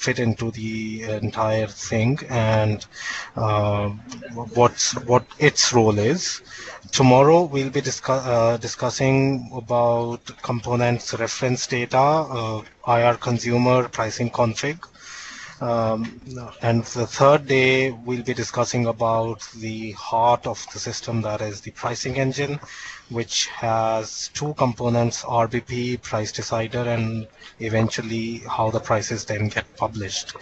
fit into the entire thing, and what its role is. Tomorrow we'll be discussing about components reference data, IR consumer pricing config. And the third day, we'll be discussing about the heart of the system, that is the pricing engine, which has two components, RBP, price decider, and eventually how the prices then get published.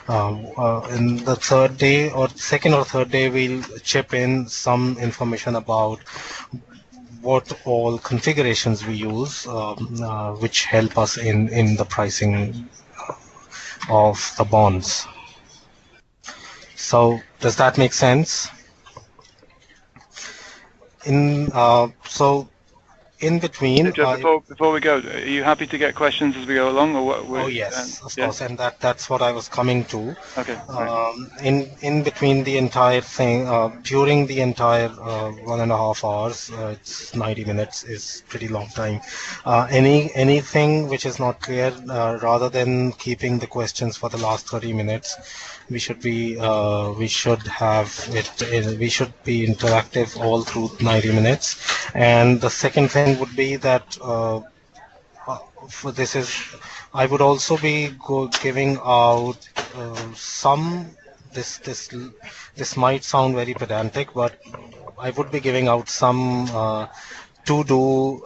In the third day, or second or third day, we'll chip in some information about what all configurations we use, which help us in the pricing of the bonds. So does that make sense? So in between, before we go, are you happy to get questions as we go along, or what? Oh yes, of course, and that's what I was coming to. Okay. In between the entire thing, during the entire 1.5 hours, it's 90 minutes is pretty long time. Anything which is not clear, rather than keeping the questions for the last 30 minutes, we should be we should be interactive all through 90 minutes. And the second thing would be that I would also be giving out this might sound very pedantic, but I would be giving out some to-do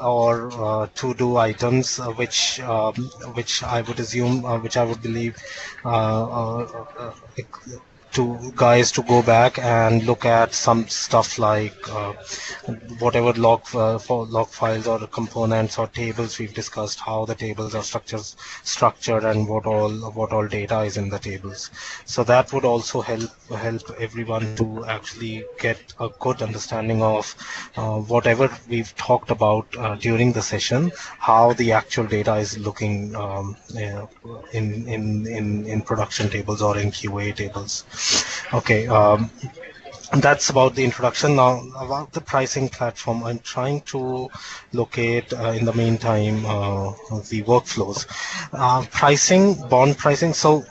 items, which I would assume, which I would believe to guys to go back and look at some stuff like whatever log files or components or tables we've discussed, how the tables are structured and what all data is in the tables. So that would also help everyone to actually get a good understanding of whatever we've talked about during the session, how the actual data is looking in production tables or in QA tables. Okay, that's about the introduction. Now about the pricing platform, I'm trying to locate in the meantime the workflows. Bond pricing. So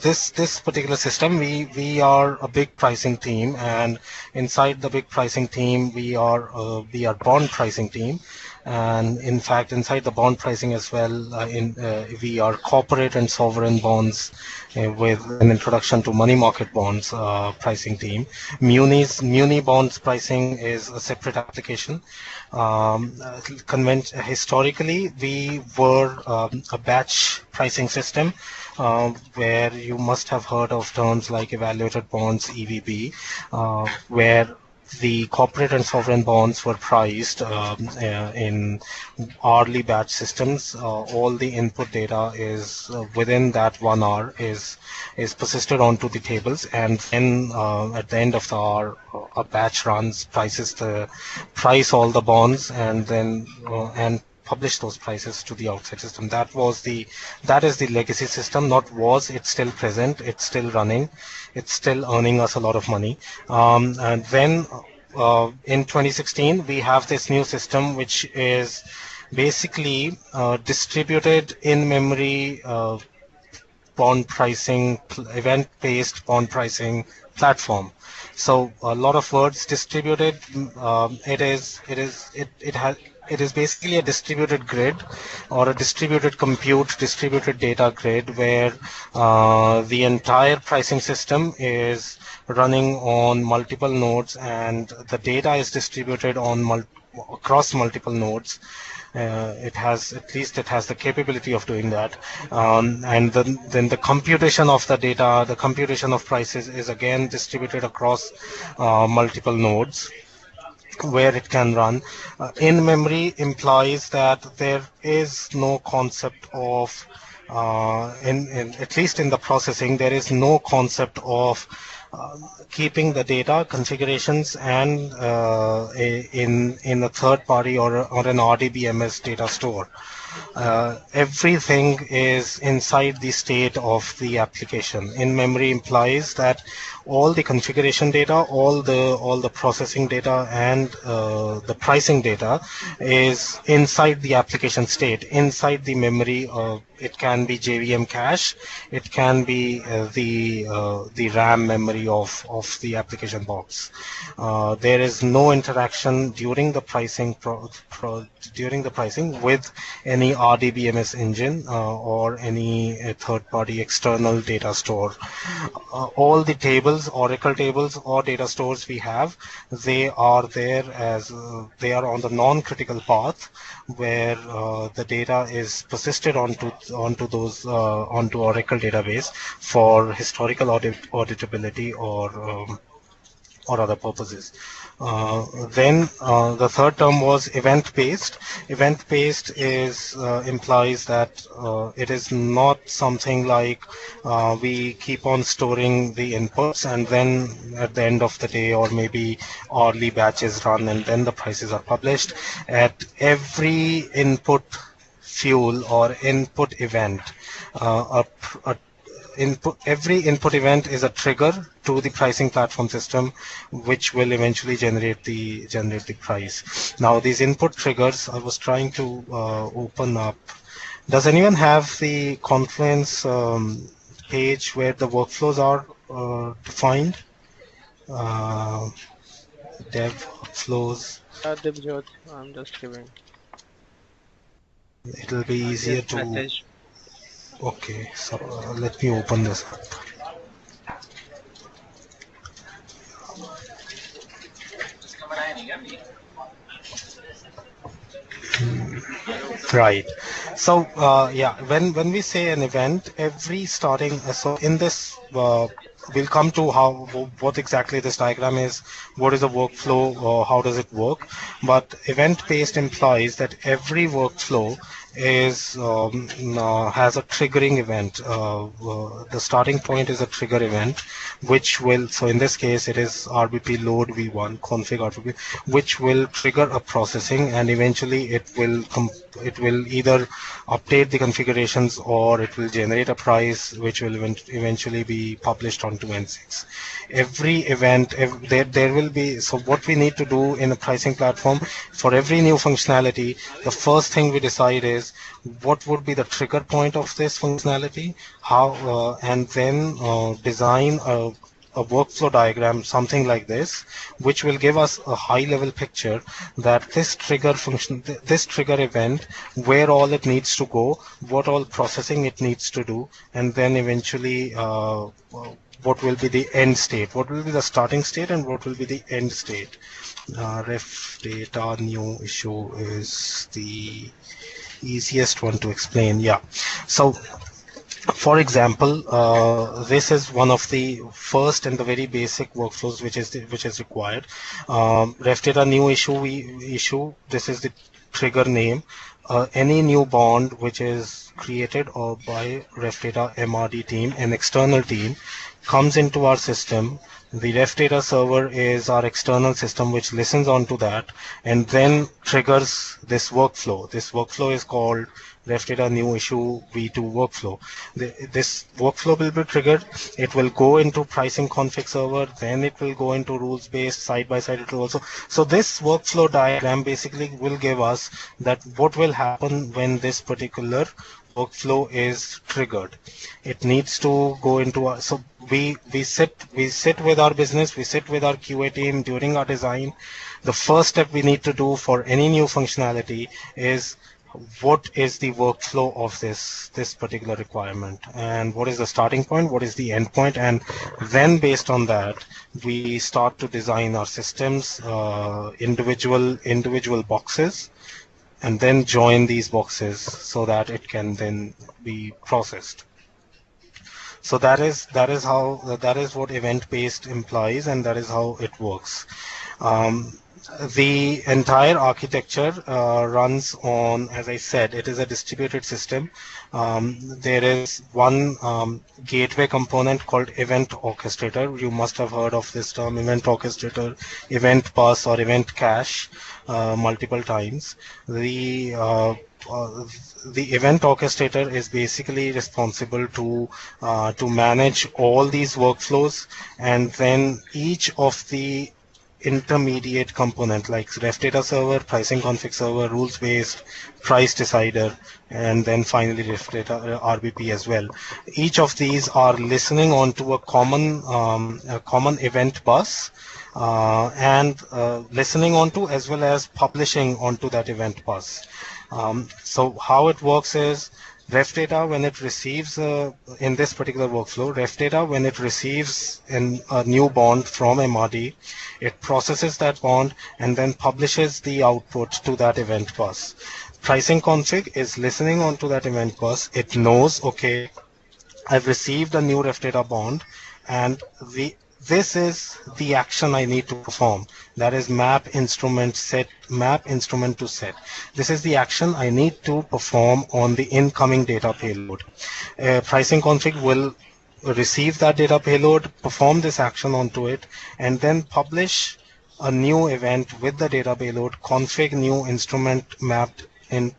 this particular system, we are a big pricing team, and inside the big pricing team we are bond pricing team. And in fact, inside the bond pricing as well, we are corporate and sovereign bonds with an introduction to money market bonds pricing team. Muni bonds pricing is a separate application. Historically, we were a batch pricing system, where you must have heard of terms like evaluated bonds, EVB, where the corporate and sovereign bonds were priced in hourly batch systems. All the input data is within that 1 hour is persisted onto the tables, and then at the end of the hour, a batch runs, price all the bonds, and then and publish those prices to the outside system. That is the legacy system. It's still present, it's still running, it's still earning us a lot of money. And then in 2016 we have this new system, which is basically distributed in-memory bond pricing, event-based bond pricing platform. So a lot of words. Distributed. It is basically a distributed grid, or a distributed compute, distributed data grid, where the entire pricing system is running on multiple nodes, and the data is distributed on across multiple nodes. It has the capability of doing that, and then the computation of the data, the computation of prices is again distributed across multiple nodes, where it can run. In memory implies that there is no concept of, at least in the processing, there is no concept of keeping the data configurations and in a third party or an RDBMS data store. Everything is inside the state of the application. In memory implies that all the configuration data, all the processing data, and the pricing data is inside the application state, inside the memory. It can be JVM cache, it can be the RAM memory of the application box. There is no interaction during the pricing during the pricing with any RDBMS engine or any third-party external data store. All the tables, Oracle tables or data stores we have, they are there as they are on the non-critical path where the data is persisted onto Oracle database for historical auditability or other purposes. Then the third term was event-based. Event-based is implies that it is not something like we keep on storing the inputs and then at the end of the day or maybe hourly batches run and then the prices are published. At every input fuel or input event, a every input event is a trigger to the pricing platform system, which will eventually generate the price. Now, these input triggers, I was trying to open up. Does anyone have the Confluence page where the workflows are defined? Uh, Dev flows. Dibjot, I'm just giving It'll be easier this to. message. Okay, so let me open this up. Right. So yeah, when we say an event, every starting so in this we'll come to how what exactly this diagram is, what is the workflow, how does it work. But event-based implies that every workflow is has a triggering event. The starting point is a trigger event, which will, so in this case it is RBP load v1 config RBP, which will trigger a processing, and eventually it will either update the configurations or it will generate a price which will eventually be published onto N6. Every event, there will be, so what we need to do in a pricing platform, for every new functionality, the first thing we decide is what would be the trigger point of this functionality, and then design a workflow diagram, something like this, which will give us a high-level picture that this trigger function, this trigger event, where all it needs to go, what all processing it needs to do, and then eventually what will be the end state, what will be the starting state, and what will be the end state. Ref data new issue is the easiest one to explain. Yeah. So for example, this is one of the first and the very basic workflows which is required. Ref data new issue we issue. This is the trigger name. Any new bond which is created or by ref data MRD team, an external team, comes into our system. The ref data server is our external system which listens onto that and then triggers this workflow. This workflow is called ref data new issue v2 workflow. This workflow will be triggered. It will go into pricing config server, then it will go into rules based, side by side it will also. So this workflow diagram basically will give us that what will happen when this particular workflow is triggered. It needs to go into our, so we sit with our business, we sit with our QA team during our design. The first step we need to do for any new functionality is what is the workflow of this particular requirement, and what is the starting point, what is the end point, and then based on that we start to design our systems, individual boxes, and then join these boxes so that it can then be processed. So that is what event-based implies, and that is how it works. The entire architecture runs on, as I said, it is a distributed system. There is one gateway component called event orchestrator. You must have heard of this term, event orchestrator, event bus, or event cache multiple times. Uh, the event orchestrator is basically responsible to manage all these workflows, and then each of the intermediate component like ref data server, pricing config server, rules based, price decider, and then finally ref data RBP as well. Each of these are listening onto a common event bus, and listening onto as well as publishing onto that event bus. So how it works is ref data when it receives in this particular workflow, ref data when it receives a new bond from MRD, it processes that bond and then publishes the output to that event bus. Pricing config is listening onto that event bus. It knows, okay, I've received a new ref data bond, and this is the action I need to perform. That is map instrument to set. This is the action I need to perform on the incoming data payload. Pricing config will receive that data payload, perform this action onto it, and then publish a new event with the data payload, config new instrument mapped in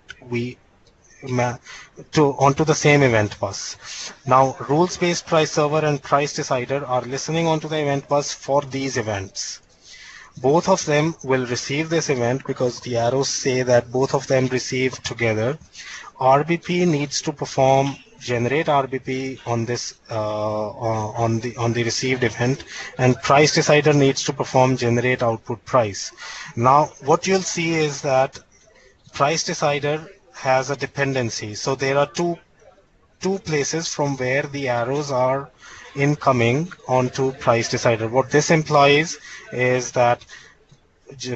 onto the same event bus. Now, rules-based price server and price decider are listening onto the event bus for these events. Both of them will receive this event because the arrows say that both of them receive together. RBP needs to perform generate RBP on this on the received event, and price decider needs to perform generate output price. Now, what you'll see is that price decider has a dependency. So there are two places from where the arrows are incoming onto price decider. What this implies is that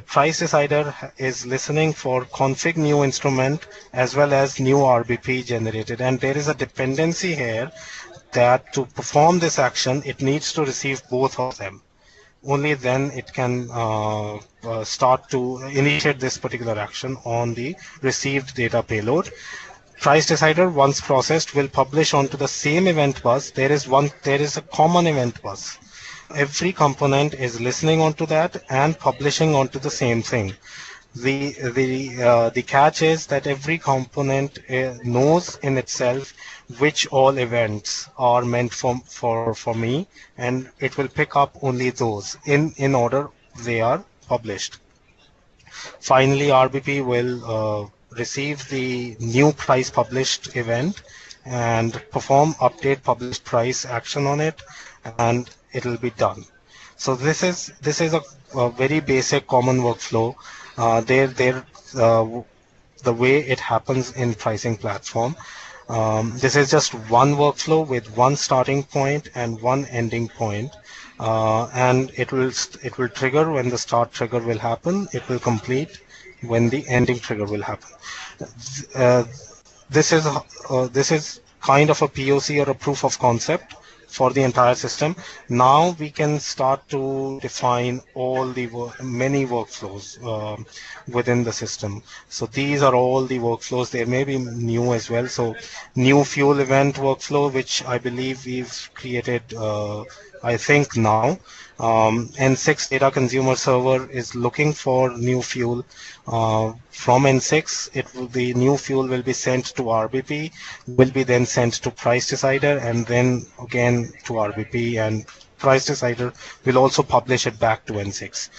price decider is listening for config new instrument as well as new RBP generated, and there is a dependency here that to perform this action it needs to receive both of them. Only then it can start to initiate this particular action on the received data payload. Price decider, once processed, will publish onto the same event bus. There is a common event bus. Every component is listening onto that and publishing onto the same thing. The catch is that every component knows in itself which all events are meant for me, and it will pick up only those in order they are published. Finally, RBP will receive the new price published event and perform update published price action on it, and it will be done. So this is a very basic common workflow. The way it happens in pricing platform. This is just one workflow with one starting point and one ending point, and it will trigger when the start trigger will happen. It will complete when the ending trigger will happen. This is kind of a POC or a proof of concept for the entire system. Now we can start to define all the many workflows within the system. So these are all the workflows. There may be new as well. So new fuel event workflow, which I believe we've created, I think now. N6 data consumer server is looking for new fuel. From N6, the new fuel will be sent to RBP, will be then sent to price decider, and then again to RBP, and price decider will also publish it back to N6.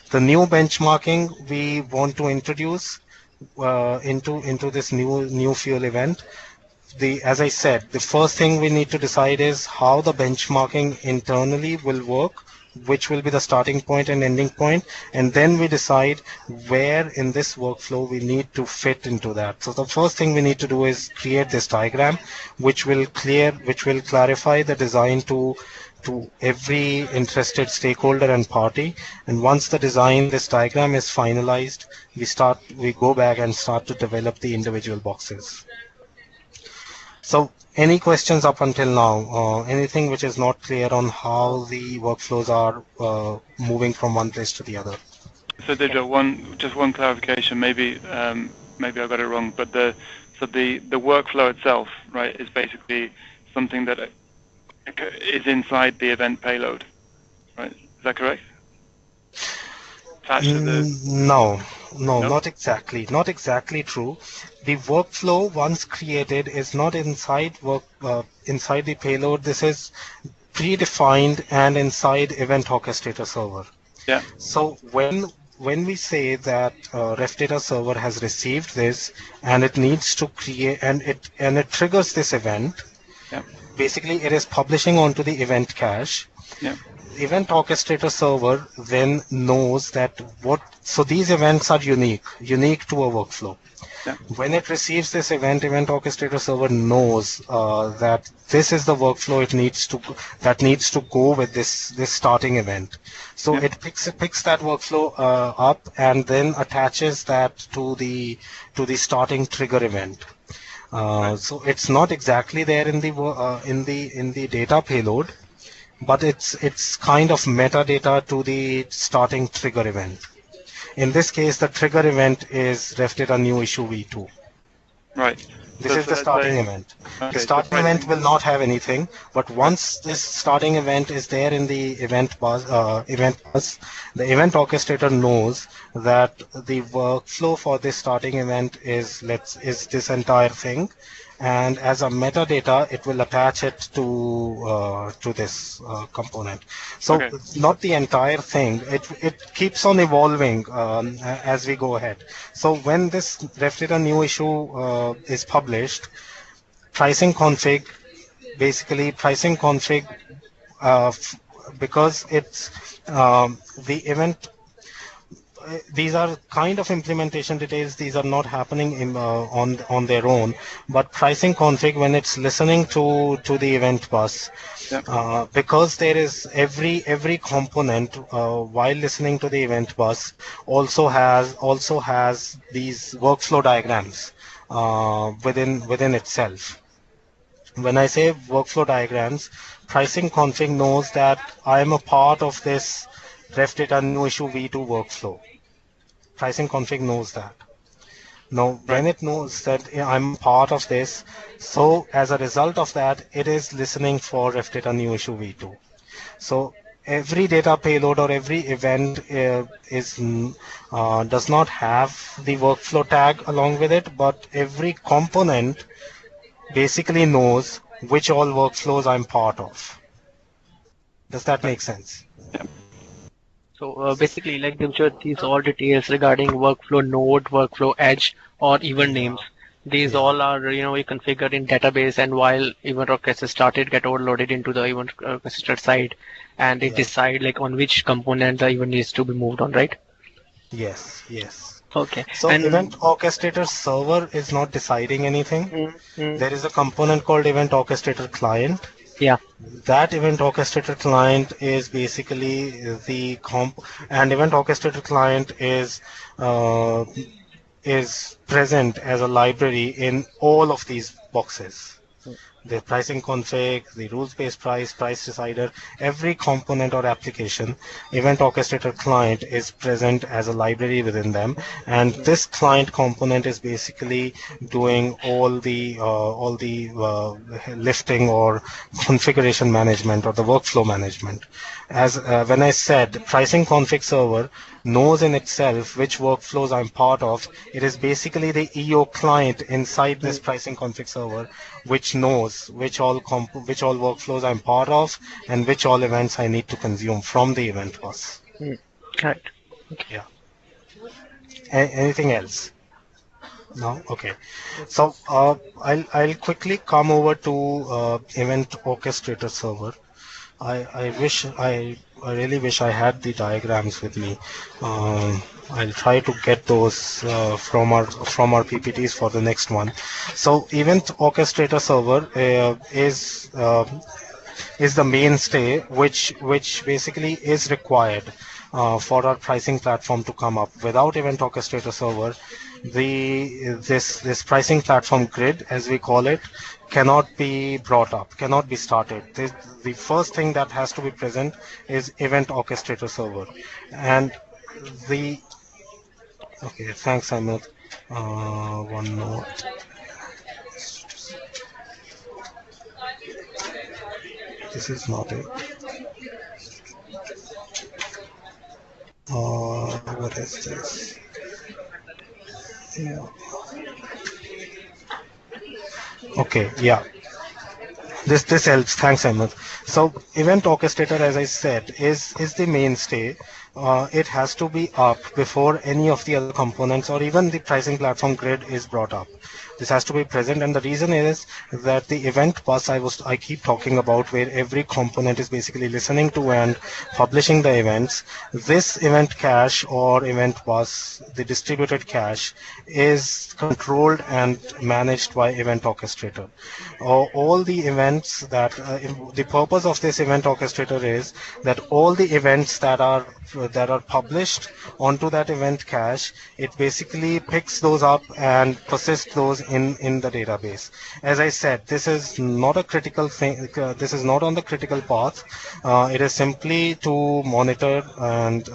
The new benchmarking we want to introduce into this new fuel event. As I said, the first thing we need to decide is how the benchmarking internally will work, which will be the starting point and ending point, and then we decide where in this workflow we need to fit into that. So the first thing we need to do is create this diagram, which will clarify the design to every interested stakeholder and party. And once this diagram is finalized, we go back and start to develop the individual boxes. So any questions up until now? Anything which is not clear on how the workflows are moving from one place to the other? So Dibjot, just one clarification. Maybe I got it wrong, but the workflow itself, right, is basically something that is inside the event payload, right? Is that correct? Attached to the No, no. not exactly. Not exactly true. The workflow once created is not inside the payload. This is predefined and inside event orchestrator server. Yeah. So when we say that ref data server has received this and it needs to create and it triggers this event, Yeah. basically it is publishing onto the event cache. Yeah. Event orchestrator server then knows that so these events are unique to a workflow. Yeah. When it receives this event orchestrator server knows that this is the workflow that needs to go with this starting event. So Yeah. it picks that workflow up and then attaches that to the starting trigger event. So it's not exactly there in the data payload, but it's kind of metadata to the starting trigger event. In this case, the trigger event is ref data new issue v2. Right. This is the let's starting say, event. okay, The so starting event pricing. will not have anything, but once this starting event is there in the event bus, the event orchestrator knows that the workflow for this starting event is this entire thing, and as a metadata, it will attach it to this component. So Okay. not the entire thing. It keeps on evolving as we go ahead. So when this ref data new issue is published, pricing config uh, because it's the event. These are kind of implementation details. These are not happening on their own. But pricing config, when it's listening to the event bus, Yeah. because there is every component while listening to the event bus also has these workflow diagrams within itself. When I say workflow diagrams, pricing config knows that I am a part of this ref data new issue v2 workflow. Pricing config knows that. Now, Right. when it knows that I'm part of this, so as a result of that, it is listening for ref data new issue v2. So every data payload or every event does not have the workflow tag along with it, but every component basically knows which all workflows I'm part of. Does that Right. make sense? Yeah. So basically, like Dibjot, these all details regarding workflow node, workflow edge, or event Yeah, names. These yeah, all are we configured in database, and while event orchestra started, get overloaded into the event orchestra side, and it yeah. decide like on which component the event needs to be moved on, right? Yes, yes. Okay, So event and orchestrator server is not deciding anything. mm, mm, There is a component called event orchestrator client. yeah, That event orchestrator client is basically the and event orchestrator client uh, is present as a library in all of these boxes. The pricing config, the rules-based price decider, every component or application, event orchestrator client is present as a library within them, and this client component is basically doing all the lifting or configuration management or the workflow management. As when I said pricing config server knows in itself which workflows I'm part of, it is basically the EO client inside this mm, pricing config server which knows which all workflows I'm part of and which all events I need to consume from the event bus. mm, right. Yeah. Anything else? No? Okay. So I'll quickly come over to event orchestrator server. I really wish I had the diagrams with me. I'll try to get those from our PPTs for the next one. So event orchestrator server is the mainstay which basically is required for our pricing platform to come up. Without event orchestrator server, this pricing platform grid, as we call it, cannot be brought up, cannot be started. The first thing that has to be present is event orchestrator server, and the Okay, thanks, Ahmed. One more. This is not it. What is this? Yeah. Okay, yeah. This helps. Thanks, Ahmed. So event orchestrator, as I said, is the mainstay. It has to be up before any of the other components or even the pricing platform grid is brought up. This has to be present, and the reason is that the event bus I keep talking about, where every component is basically listening to and publishing the events. This event cache or event bus, the distributed cache, is controlled and managed by event orchestrator. All the events the purpose of this event orchestrator is that all the events that are published onto that event cache, it basically picks those up and persists those in the database. As I said, this is not a critical thing. This is not on the critical path. It is simply to monitor and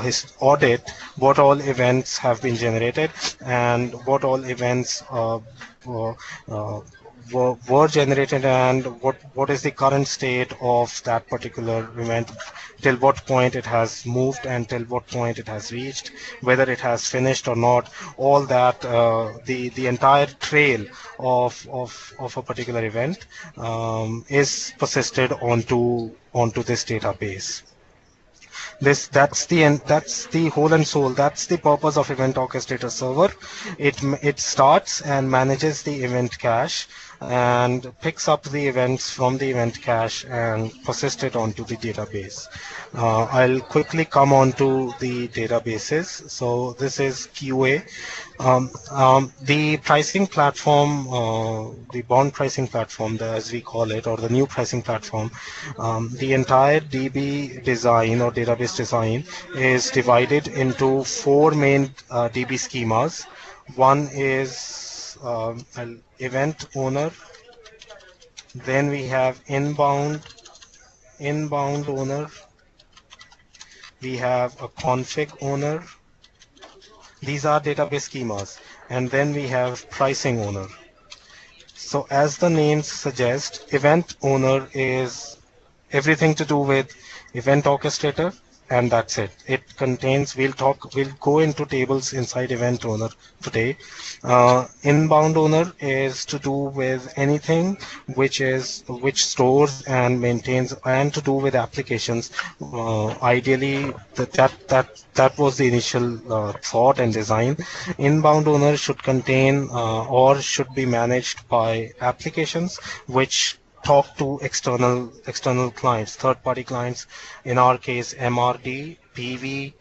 his audit what all events have been generated and what all events were, uh, were generated, and what is the current state of that particular event, till what point it has moved and till what point it has reached, whether it has finished or not. All that, the entire trail of a particular event is persisted onto this database. That's the whole and soul. That's the purpose of event orchestrator server. It starts and manages the event cache and picks up the events from the event cache and persist it onto the database. I'll quickly come on to the databases. So this is QA. The pricing platform, the bond pricing platform, as we call it, or the new pricing platform, the entire DB design or database design is divided into four main DB schemas. One is an event owner. Then we have inbound owner. We have a config owner. These are database schemas. And then we have pricing owner. So as the name suggests, event owner is everything to do with event orchestrator, and that's it. It contains, we'll go into tables inside event owner today. Inbound owner is to do with anything which stores and maintains and to do with applications. Ideally, that was the initial thought and design. Inbound owner should contain or should be managed by applications which talk to external clients, third-party clients. In our case, MRD, PV,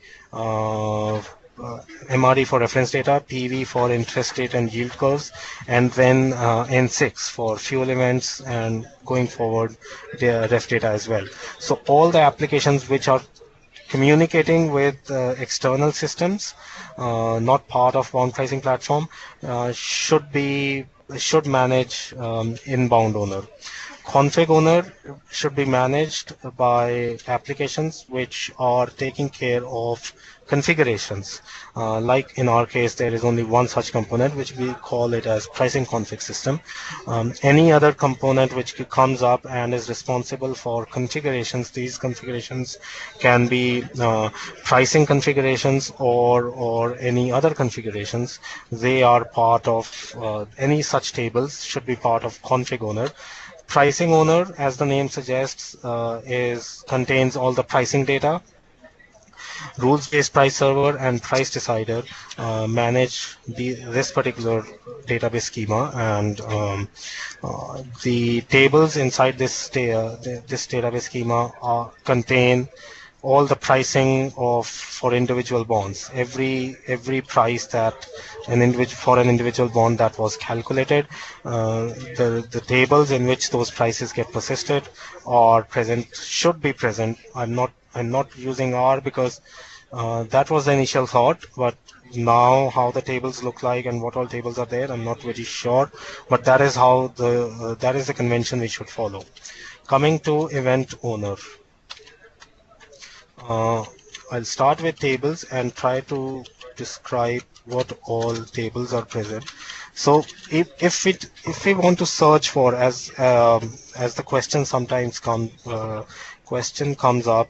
MRD for reference data, PV for interest rate and yield curves, and then N6 for fuel events, and going forward, the ref data as well. So all the applications which are communicating with external systems, not part of bond pricing platform, should manage inbound owner. Config owner should be managed by applications which are taking care of configurations. Like in our case, there is only one such component, which we call it as pricing config system. Any other component which comes up and is responsible for configurations, these configurations can be pricing configurations or any other configurations. They are part of any such tables should be part of config owner. Pricing owner, as the name suggests, contains all the pricing data. Rules-based price server and price decider manage this particular database schema, and the tables inside this database schema contain all the pricing for individual bonds. Every price that for an individual bond that was calculated, the tables in which those prices get persisted are present, should be present. I'm not using R because that was the initial thought, but now how the tables look like and what all tables are there, I'm not very sure, but that is how that is the convention we should follow. Coming to event owner. I'll start with tables and try to describe what all tables are present. So if we want to search for, as the question sometimes comes up,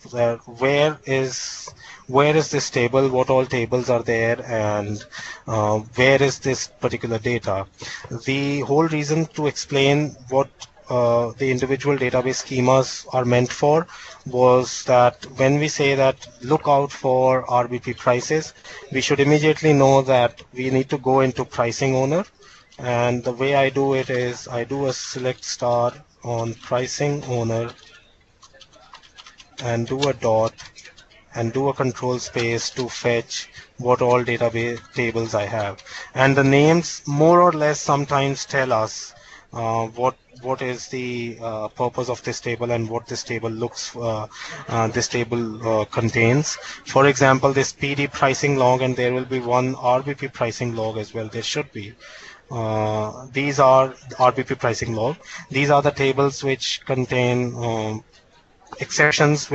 where is this table, what all tables are there, and where is this particular data. The whole reason to explain what the individual database schemas are meant for was that when we say that look out for RBP prices, we should immediately know that we need to go into pricing owner. And the way I do it is I do a select star on pricing owner and do a dot and do a control space to fetch what all database tables I have. And the names more or less sometimes tell us what is the purpose of this table and what this table contains. For example, this PD pricing log, and there will be one RBP pricing log as well. There should be. These are RBP pricing log. These are the tables which contain exceptions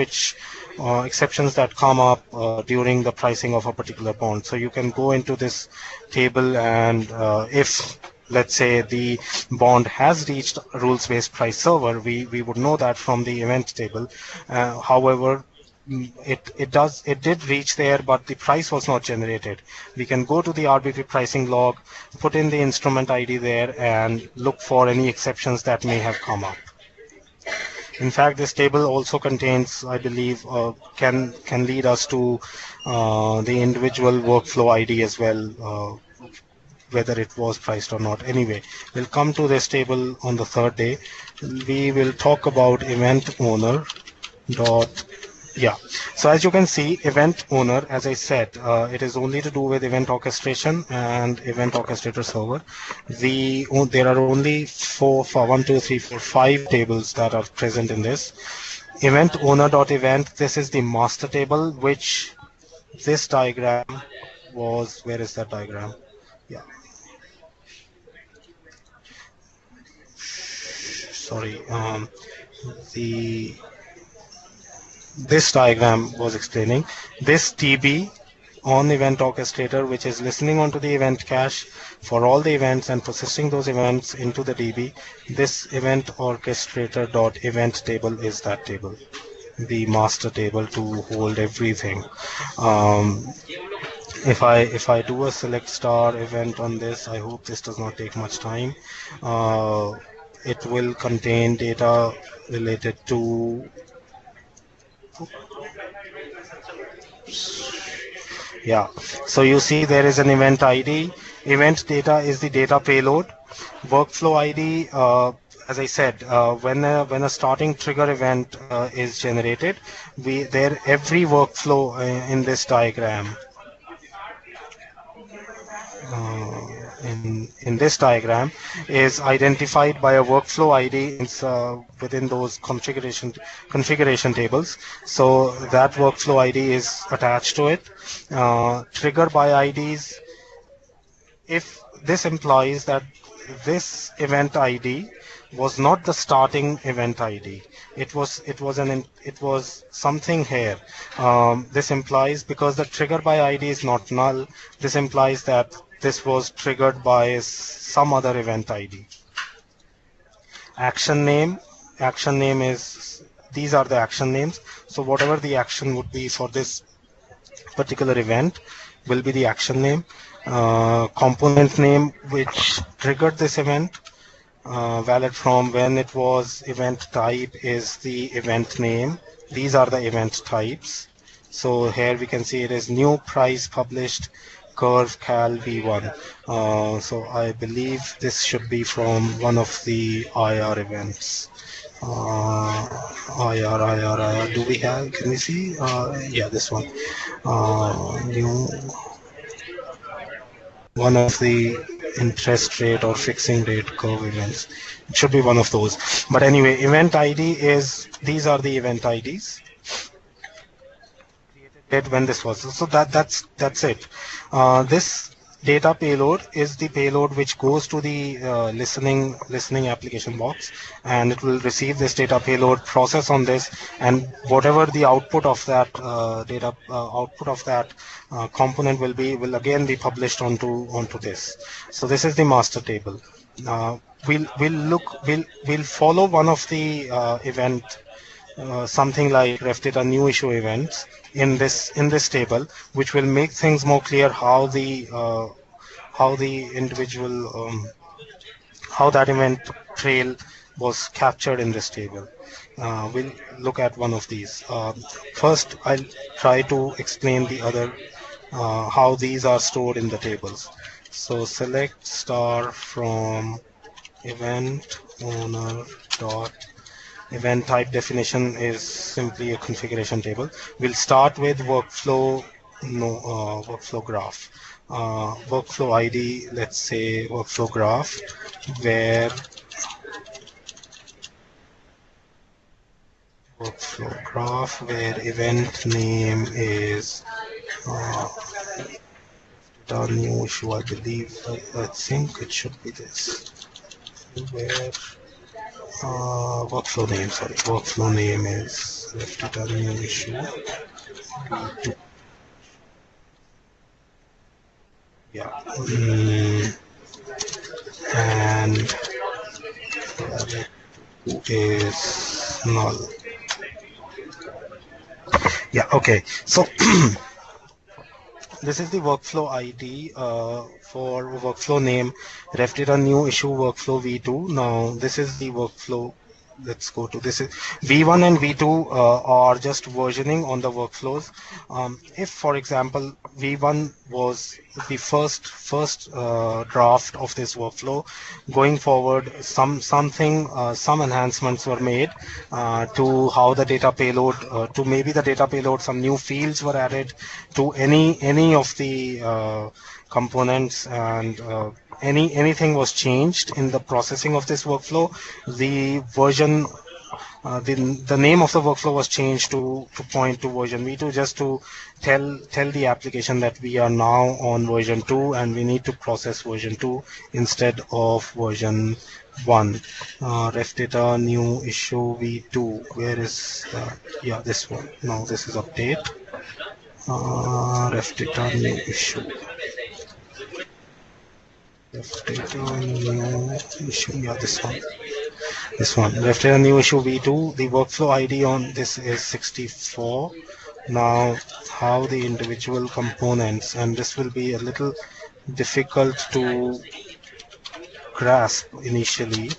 that come up during the pricing of a particular bond. So you can go into this table, and if let's say the bond has reached rules-based price server, we would know that from the event table. However, it did reach there, but the price was not generated. We can go to the RBP pricing log, put in the instrument ID there, and look for any exceptions that may have come up. In fact, this table also contains, I believe, can lead us to the individual workflow ID as well, whether it was priced or not. Anyway, we'll come to this table on the third day. We will talk about event owner dot. Yeah, so as you can see, event owner, as I said, it is only to do with event orchestration and event orchestrator server. There are only 5 tables that are present in this. Event owner.event, this is the master table, which this diagram was, where is that diagram? Yeah. Sorry, this diagram was explaining this TB on event orchestrator, which is listening onto the event cache for all the events and processing those events into the DB. This event orchestrator dot event table is that table, the master table to hold everything. If I do a select star event on this, I hope this does not take much time. It will contain data related to. Yeah, so you see there is an event ID. Event data is the data payload. Workflow ID, as I said, when a starting trigger event is generated, every workflow in this diagram. In this diagram is identified by a workflow ID within those configuration tables. So that workflow ID is attached to it. Trigger by IDs, if this implies that this event ID was not the starting event ID. It was something here. This implies, because the trigger by ID is not null, this implies that this was triggered by some other event ID. Action name is, these are the action names. So whatever the action would be for this particular event will be the action name. Component name which triggered this event, valid from when it was, event type is the event name. These are the event types. So here we can see it is new price published curve cal v1. So I believe this should be from one of the IR events. IR. Do we have? Can we see? Yeah, this one. New. One of the interest rate or fixing rate curve events. It should be one of those. But anyway, event ID is, these are the event IDs. When this was, so that's it. This data payload is the payload which goes to the listening application box, and it will receive this data payload, process on this, and whatever the output of that data output of that component will again be published onto this. So this is the master table. We'll follow one of the event, something like ref data new issue events in this table, which will make things more clear how the individual how that event trail was captured in this table. We'll look at one of these. First, I'll try to explain the other how these are stored in the tables. So select star from event owner dot event type. Definition is simply a configuration table. We'll start with workflow, workflow graph. Workflow ID, let's say workflow graph, where event name is the new issue. I believe, I think it should be this. Where workflow name, sorry, workflow name is left data new issue. Yeah. And is null. Yeah, okay. So this is the workflow ID for workflow name, ref data new issue workflow v2. Now this is the workflow. Let's go to this. V1 and V2 are just versioning on the workflows. If, for example, V1 was the first draft of this workflow, going forward, some enhancements were made to how the data payload, to maybe the data payload, some new fields were added to any of the components, and anything was changed in the processing of this workflow. The version, the name of the workflow was changed to point to version V2, just to tell the application that we are now on version 2 and we need to process version 2 instead of version 1. Ref data new issue V2. Where is yeah, this one. Now this is update. Ref data new issue. Ref data new issue. Yeah, this one. This one. Ref data new issue V2. The workflow ID on this is 64. Now, how the individual components, and this will be a little difficult to grasp initially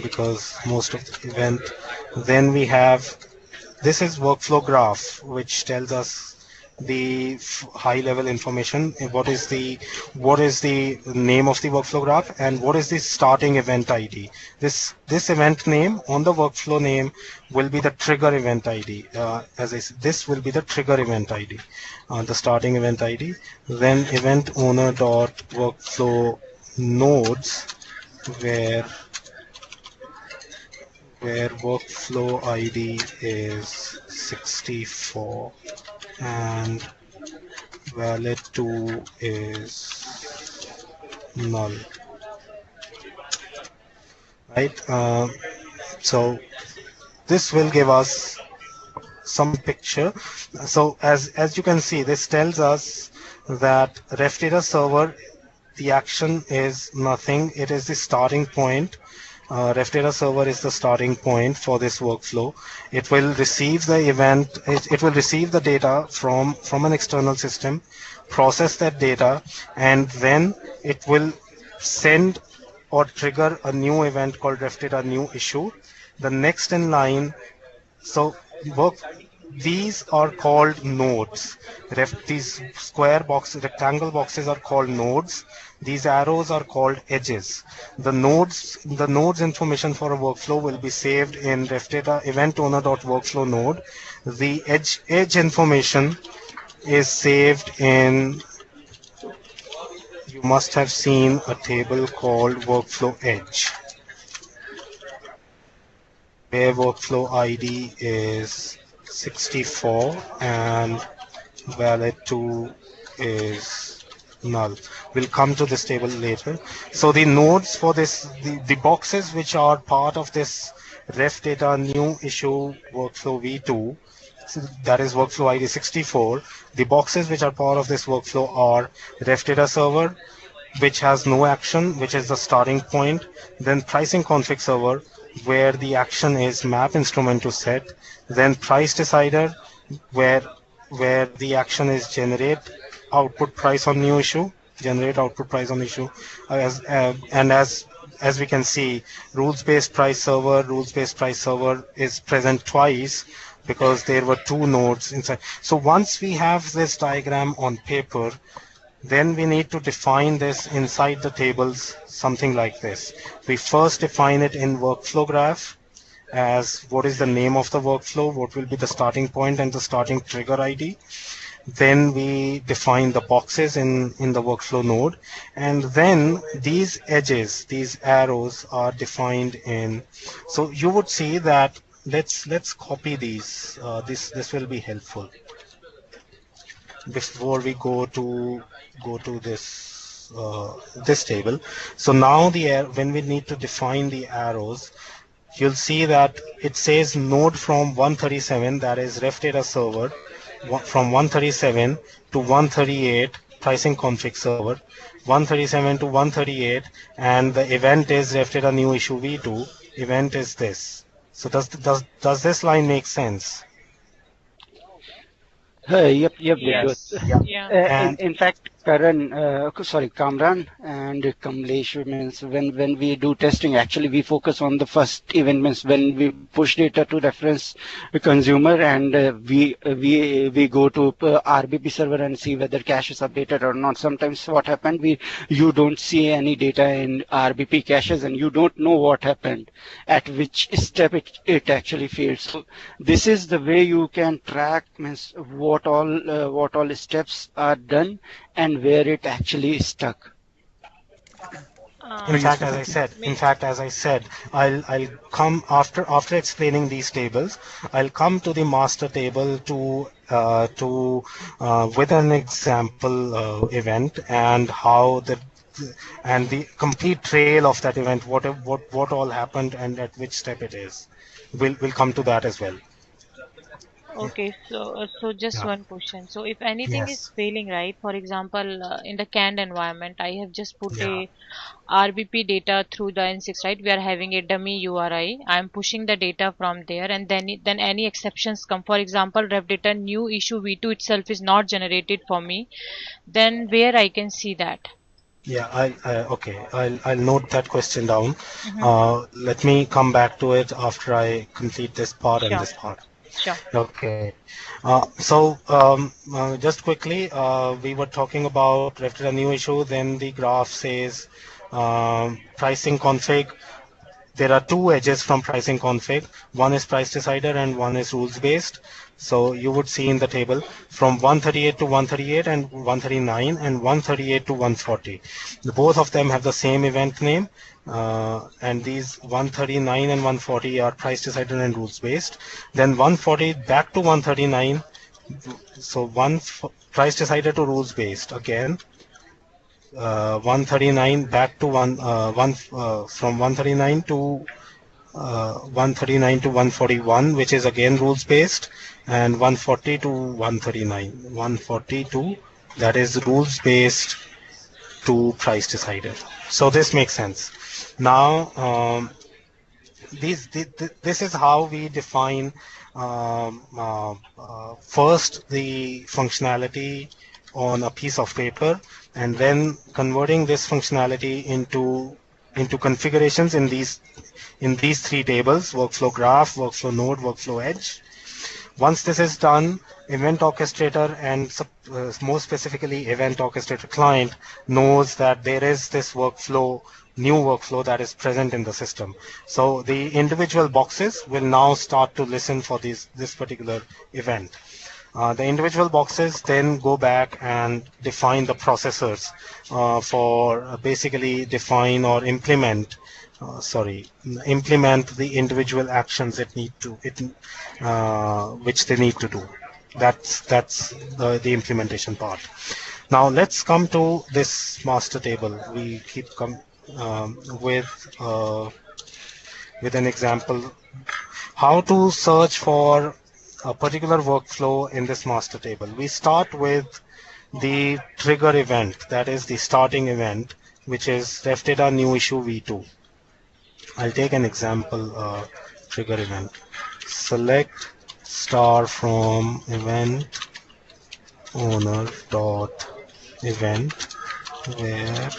because most of the event. Then we have, this is workflow graph, which tells us the high level information. What is the name of the workflow graph, and what is the starting event ID. This event name on the workflow name will be the trigger event ID. As I said, this will be the trigger event ID, the starting event ID. Then event owner dot workflow nodes, where workflow ID is 64 and valid to is null, right? So this will give us some picture. So as you can see, this tells us that ref data server, the action is nothing. It is the starting point. Ref data server is the starting point for this workflow. It will receive the event, it will receive the data from an external system, process that data, and then it will send or trigger a new event called ref data new issue. The next in line, so these are called nodes. These square boxes, rectangle boxes are called nodes. These arrows are called edges. The nodes information for a workflow will be saved in ref data event owner.workflow node. The edge information is saved in, you must have seen a table called workflow edge, where workflow ID is 64 and valid to is null. We'll come to this table later. So the nodes for this, the boxes which are part of this ref data new issue workflow v2, so that is workflow ID 64. The boxes which are part of this workflow are ref data server, which has no action, which is the starting point, then pricing config server, where the action is map instrument to set, then price decider, where the action is generate output price on new issue, generate output price on issue, as we can see, rules based price server is present twice because there were two nodes inside. So once we have this diagram on paper, then we need to define this inside the tables, something like this. We first define it in workflow graph as what is the name of the workflow, what will be the starting point and the starting trigger ID. Then we define the boxes in the workflow node, and then these edges, these arrows are defined in. So you would see that let's copy these. This will be helpful before we go to this table. So now when we need to define the arrows, you'll see that it says node from 137, that is ref data server, from 137 to 138 pricing config server, 137 to 138, and the event is ref data new issue v2. Event is this. So does this line make sense? Yep, Yes. Dibjot. Yeah. In fact, Kamran and Kamlesh, means when we do testing, actually we focus on the first event, means when we push data to reference consumer, and we go to RBP server and see whether cache is updated or not. Sometimes what happened, you don't see any data in RBP caches, and you don't know what happened, at which step it actually failed. So this is the way you can track, means what all steps are done and where it actually is stuck. In fact, as I said, I'll come after explaining these tables. I'll come to the master table to with an example event and how the complete trail of that event, what all happened and at which step it is. We'll come to that as well. Okay, so just Yeah. one question. So if anything is Yes. failing, right? For example, in the canned environment, I have just put Yeah. a RBP data through the N6, right? We are having a dummy URI. I'm pushing the data from there, and then any exceptions come. For example, ref data new issue v2 itself is not generated for me. Then where I can see that? Yeah, okay. I'll note that question down. Mm-hmm. Let me come back to it after I complete this part and Sure, this part. sure. Okay. Just quickly, we were talking about ref data new issue. Then the graph says pricing config. There are two edges from pricing config. One is price decider and one is rules based. So you would see in the table from 138 to 138 and 139 and 138 to 140. Both of them have the same event name, and these 139 and 140 are price decider and rules based. Then 140 back to 139. So price decider to rules based again. 139 back to from 139 to 139 to 141, which is again rules based, and 140 to 139. 140 to, that is rules based to price decider. So this makes sense. Now this is how we define first the functionality on a piece of paper, and then converting this functionality into configurations in these three tables: workflow graph, workflow node, workflow edge. Once this is done, event orchestrator and more specifically event orchestrator client knows that there is this new workflow that is present in the system. So the individual boxes will now start to listen for this particular event. The individual boxes then go back and define the processors for basically define or implement the individual actions which they need to do. That's the implementation part. Now let's come to this master table. We keep with uh, with an example how to search for a particular workflow in this master table. We start with the trigger event, that is the starting event, which is ref data new issue v2. I'll take an example trigger event. Select star from event owner dot event where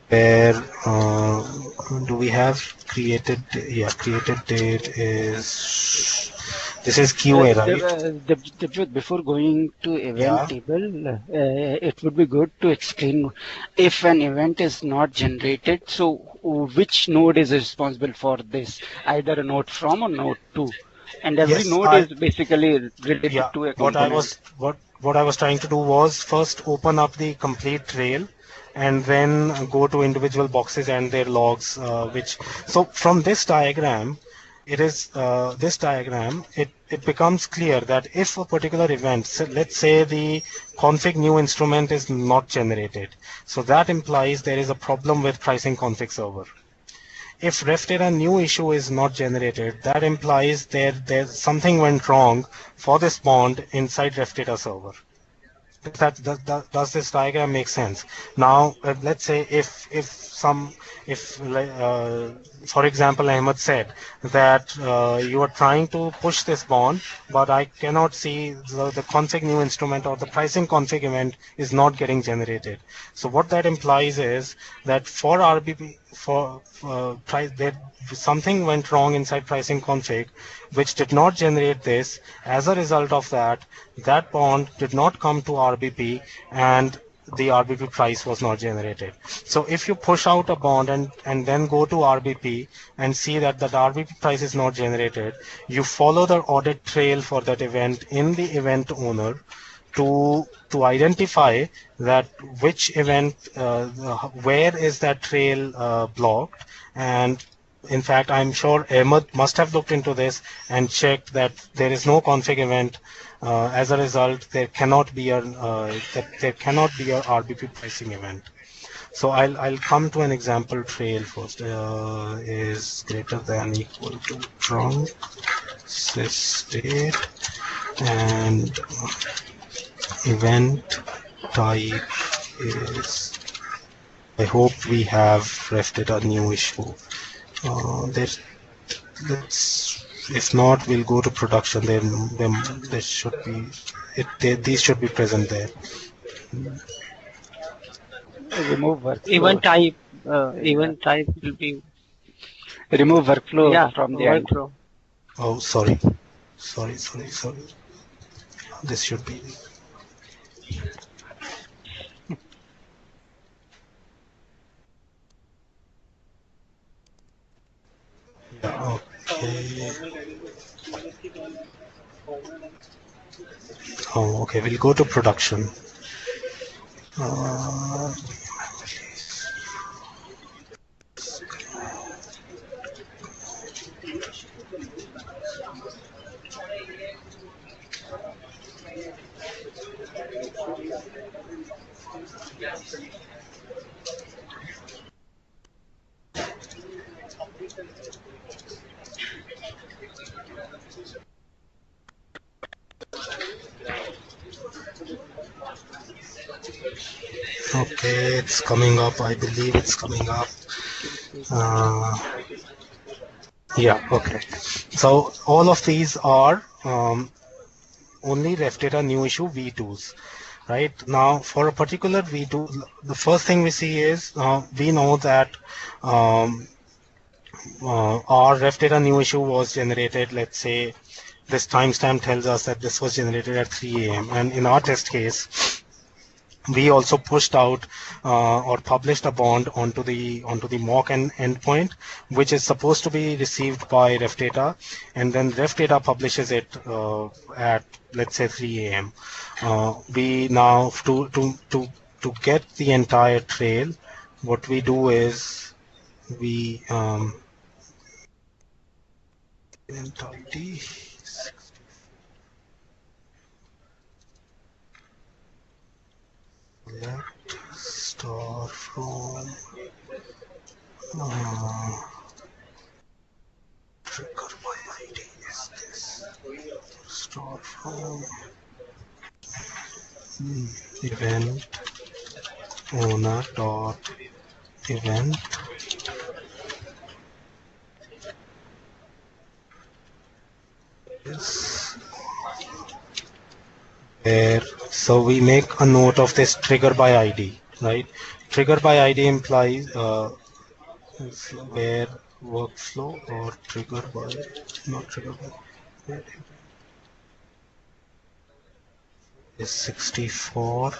where do we have created? Yeah, created date is this is QA, right? Before going to event Yeah. table, it would be good to explain if an event is not generated. So, which node is responsible for this? Either a node from or node to, and every Yes, node is basically related yeah. to a component. What I was trying to do was first open up the complete trail and then go to individual boxes and their logs, which so from this diagram it becomes clear that if a particular event, so let's say the config new instrument is not generated, so that implies there is a problem with pricing config server. If ref data new issue is not generated, that implies there's something went wrong for this bond inside ref data server. Does this diagram make sense? Now, let's say for example, Ahmed said that you are trying to push this bond, but I cannot see the config new instrument or the pricing config event is not getting generated. So what that implies is that for RBP, for price, there something went wrong inside pricing config, which did not generate this. As a result of that, that bond did not come to RBP and the RBP price was not generated. So if you push out a bond and then go to RBP and see that the RBP price is not generated, you follow the audit trail for that event in the event owner to identify that which event, where is that trail blocked. And in fact, I'm sure Ahmed must have looked into this and checked that there is no config event. As a result, there cannot be a RBP pricing event. So I'll come to an example trail first. Is greater than equal to trunk state and event type is. I hope we have ref data new issue. If not, we'll go to production. Then there should be these should be present there. Remove workflow. Event type will be Remove workflow from the workflow. end. Oh, sorry. This should be. Yeah, okay. Oh, okay. We'll go to production. Okay, it's coming up. I believe it's coming up. Yeah, okay. So all of these are only ref data new issue v2s. Right now, for a particular v2, the first thing we see is we know that our ref data new issue was generated. Let's say this timestamp tells us that this was generated at 3 a.m. and in our test case, we also pushed out or published a bond onto the mock endpoint, which is supposed to be received by ref data, and then ref data publishes it at, let's say, 3 a.m. We now to get the entire trail, what we do is we event ID select star from trigger by ID is this star from event owner dot event is where, so we make a note of this trigger by ID, right? Trigger by ID implies where workflow or trigger by, not trigger by, is 64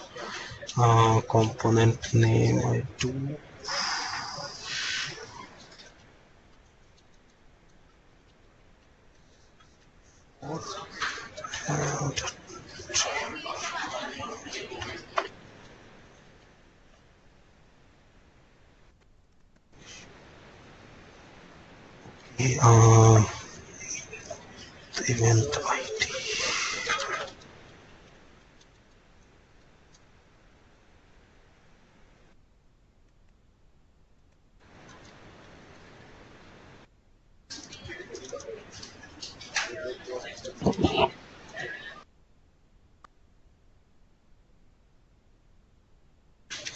component name I do. And the event ID.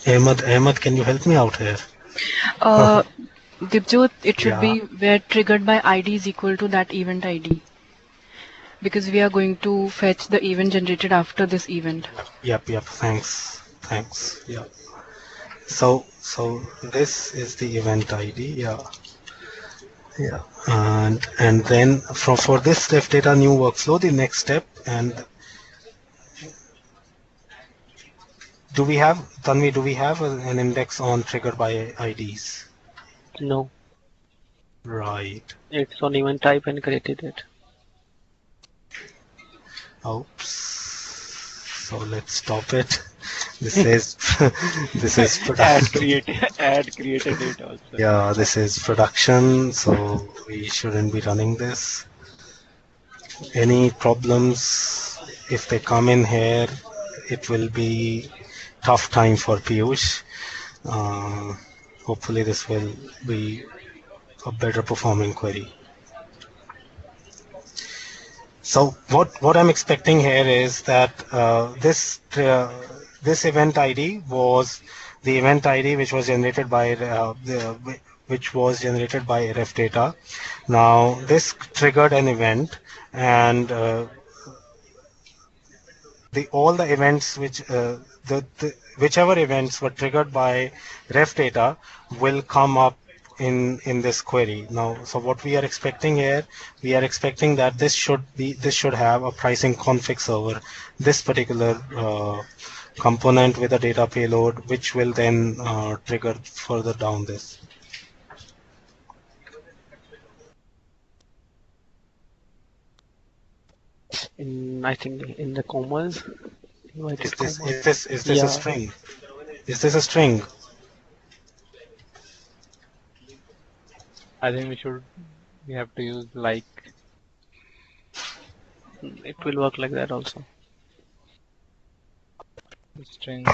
Ahmad, can you help me out here? Dibjot, it should Yeah. be where triggered by ID is equal to that event ID. Because we are going to fetch the event generated after this event. Yep. Thanks. Yeah. So this is the event ID. Yeah. And then for this ref data new workflow, the next step, and do we have, Tanvi, do we have an index on trigger by IDs? No, Right. it's on event type and created it. Oops. So let's stop it. This is this is production. add created date also. Yeah, this is production, so we shouldn't be running this. Any problems, if they come in here, it will be tough time for Piyush. Hopefully this will be a better performing query. So what I'm expecting here is that this event ID was the event ID which was generated by ref data. Now this triggered an event, and all the events which whichever events were triggered by ref data will come up in this query. Now, so what we are expecting here, we are expecting that this should have a pricing config server, this particular component with a data payload, which will then trigger further down this. I think in the commas. Is this Yeah. a string? Is this a string? I think we have to use like. It will work like that also. String.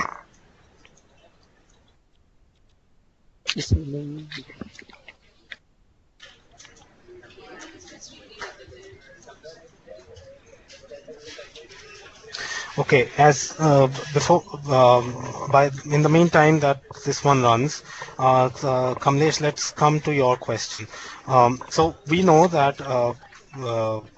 Okay, as before, in the meantime that this one runs, Kamlesh, let's come to your question. So we know that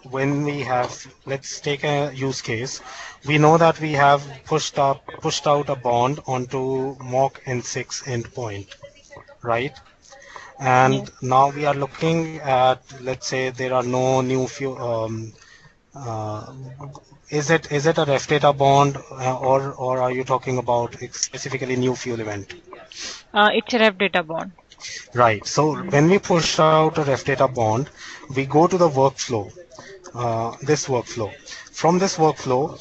when we have, let's take a use case, we know that we have pushed out a bond onto mock N6 endpoint, right? And Yes. now we are looking at, let's say there are no new is it a ref data bond, or are you talking about specifically new fuel event? It's a ref data bond. Right. So when we push out a ref data bond, we go to the workflow. this workflow. From this workflow,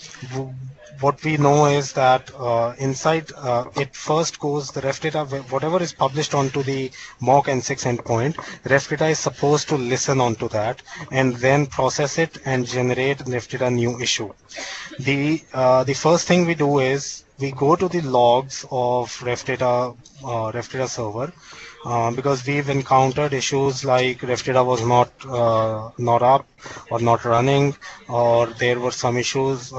what we know is that inside it first goes the ref data, whatever is published onto the mock N6 endpoint, ref data is supposed to listen onto that and then process it and generate ref data new issue. The first thing we do is we go to the logs of ref data server, because we've encountered issues like ref data was not up or not running, or there were some issues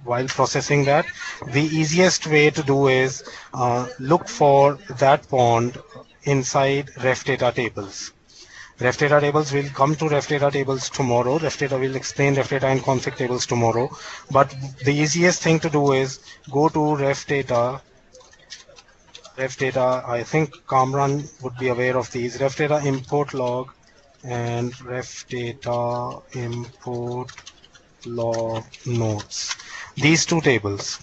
while processing that. The easiest way to do is look for that bond inside ref data tables. Ref data tables will come to ref data tables tomorrow. Ref data will explain ref data and config tables tomorrow. But the easiest thing to do is go to ref data. I think Kamran would be aware of these. Ref data import log and ref data import log notes. These two tables.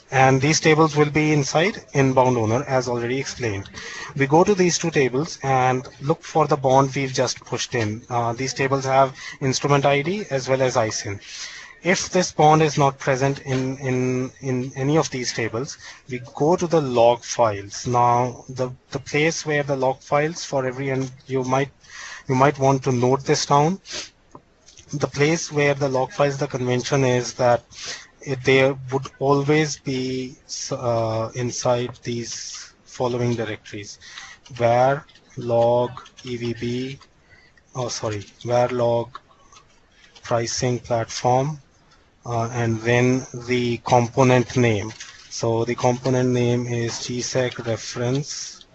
And these tables will be inside inbound owner, as already explained. We go to these two tables and look for the bond we've just pushed in. These tables have instrument ID as well as ISIN. If this bond is not present in any of these tables, we go to the log files. Now, the place where the log files for every, and you might want to note this down. The place where the log files, the convention is that there would always be inside these following directories: var log evb, var log pricing platform, and then the component name. So the component name is gsec reference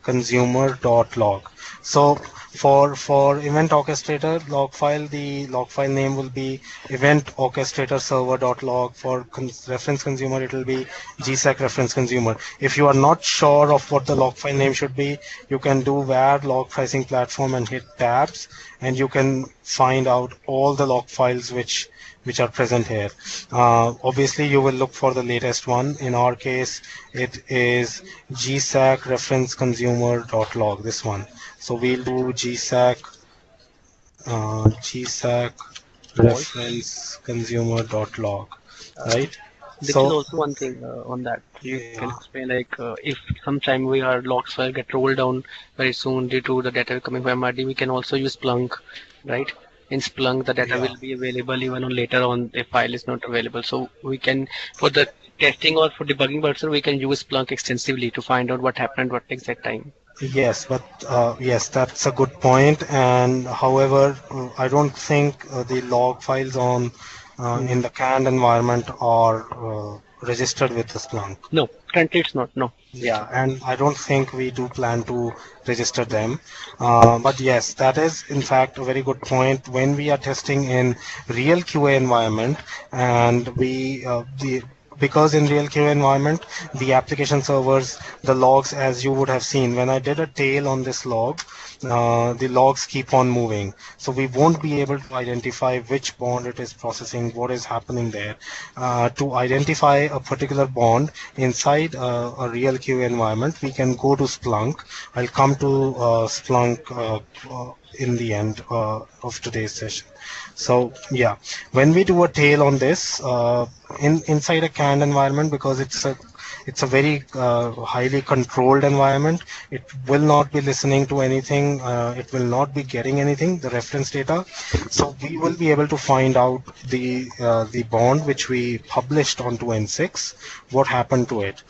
consumer.log. So for event orchestrator log file, the log file name will be event orchestrator server.log. For reference consumer, it will be gsec reference consumer. If you are not sure of what the log file name should be, you can do var log pricing platform and hit tabs, and you can find out all the log files which are present here. Obviously, you will look for the latest one. In our case, it is gsec reference consumer.log, this one. So we'll do gsec reference consumer.log, right? This is also one thing on that. You can explain, like, if sometime our logs file get rolled down very soon due to the data coming from MRD, we can also use Splunk, right? In Splunk, the data will be available even on later on the file is not available. So we can, for the testing or for debugging purposes, we can use Splunk extensively to find out what happened, what exact time. Yes, but yes, that's a good point. And however, I don't think the log files on in the canned environment are registered with the Splunk. No, currently it's not. No. Yeah, and I don't think we do plan to register them. But yes, that is in fact a very good point. When we are testing in real QA environment, and because in real QA environment, the application servers, the logs, as you would have seen, when I did a tail on this log, the logs keep on moving. So we won't be able to identify which bond it is processing, what is happening there. To identify a particular bond inside a real QA environment, we can go to Splunk. I'll come to Splunk in the end of today's session. So yeah, when we do a tail on this inside a canned environment, because it's a very highly controlled environment, it will not be listening to anything, it will not be getting anything, the reference data. So we will be able to find out the bond which we published onto N6, what happened to it.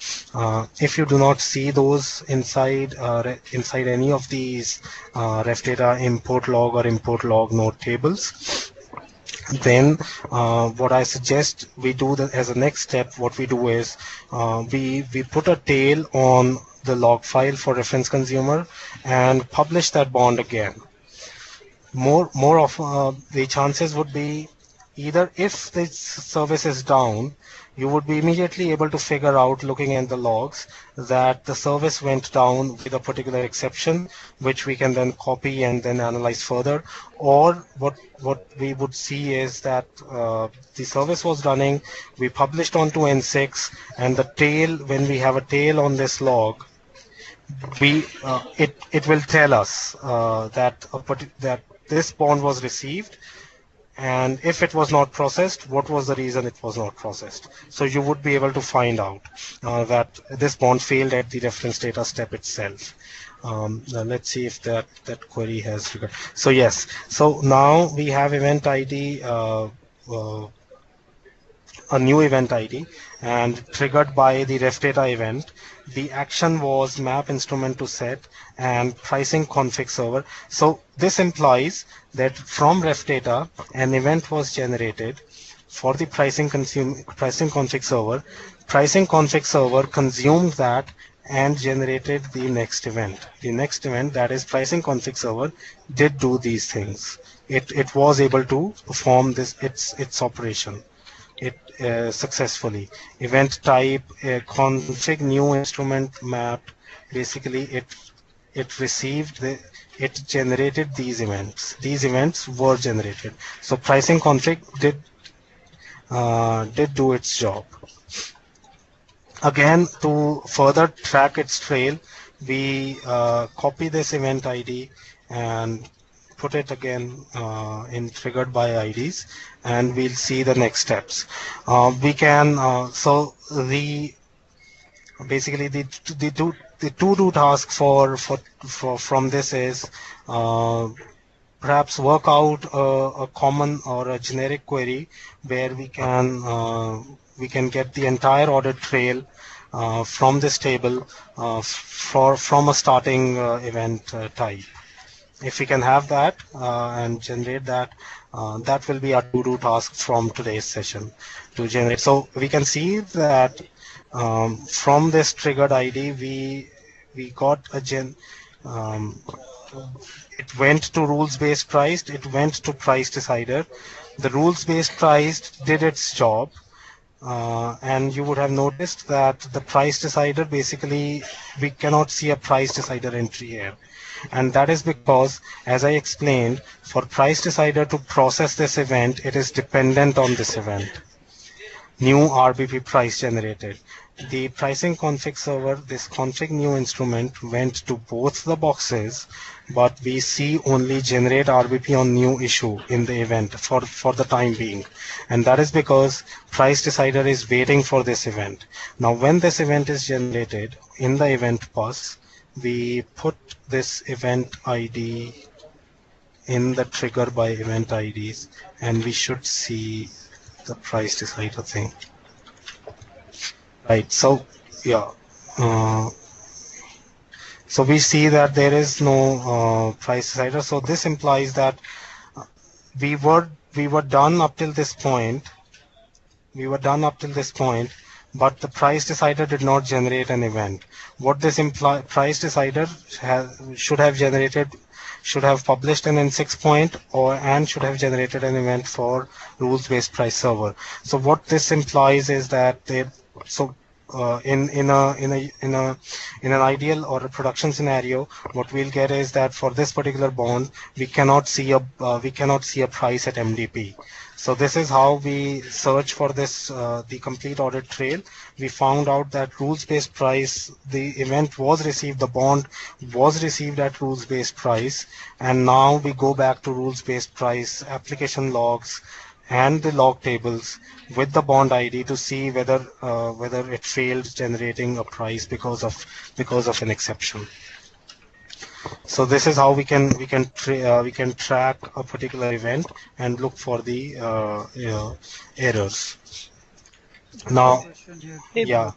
If you do not see those inside any of these ref data import log or import log node tables, then what I suggest we do as a next step, what we do is we put a tail on the log file for reference consumer and publish that bond again. More of the chances would be either if this service is down, you would be immediately able to figure out, looking at the logs, that the service went down with a particular exception, which we can then copy and then analyze further. Or what we would see is that the service was running, we published onto N6, and the tail, when we have a tail on this log, it will tell us that this bond was received, and if it was not processed, what was the reason it was not processed. So you would be able to find out that this bond failed at the reference data step itself. Now let's see if that query has triggered. So yes, so now we have event ID, a new event ID, and triggered by the ref data event. The action was map instrument to set and pricing config server. So this implies that from ref data an event was generated for the pricing config server. Pricing config server consumed that and generated the next event. The next event, that is pricing config server, did do these things. It was able to perform this its operation successfully. Event type, config new instrument map. Basically, it generated these events. These events were generated. So pricing config did do its job. Again, to further track its trail, we copy this event ID and put it again in triggered by IDs, and we'll see the next steps. We can so the basically the to-do task from this is perhaps work out a common or a generic query where we can get the entire audit trail from this table from a starting event type. If we can have that and generate that, that will be our to-do task from today's session to generate. So we can see that from this triggered ID, we got a it went to rules-based priced, it went to price decider. The rules-based priced did its job. And you would have noticed that the price decider, basically we cannot see a price decider entry here, and that is because, as I explained, for price decider to process this event, it is dependent on this event, new RBP price generated. The pricing config server, this config new instrument, went to both the boxes, but we see only generate RBP on new issue in the event for the time being, and that is because price decider is waiting for this event. Now when this event is generated in the event bus, we put this event ID in the trigger by event IDs, and we should see the price decider thing. Right, so yeah, so we see that there is no price decider. So this implies that we were done up till this point. But the price decider did not generate an event. What this implies, price decider should have published an N6 point and should have generated an event for rules-based price server. So what this implies is that in an ideal or a production scenario, what we'll get is that for this particular bond, we cannot see a price at MDP. So this is how we search for this the complete audit trail. We found out that rules-based price, the event was received, the bond was received at rules-based price, and now we go back to rules-based price application logs and the log tables with the bond ID to see whether it failed generating a price because of an exception. So this is how we can track a particular event and look for the errors. Now, yeah,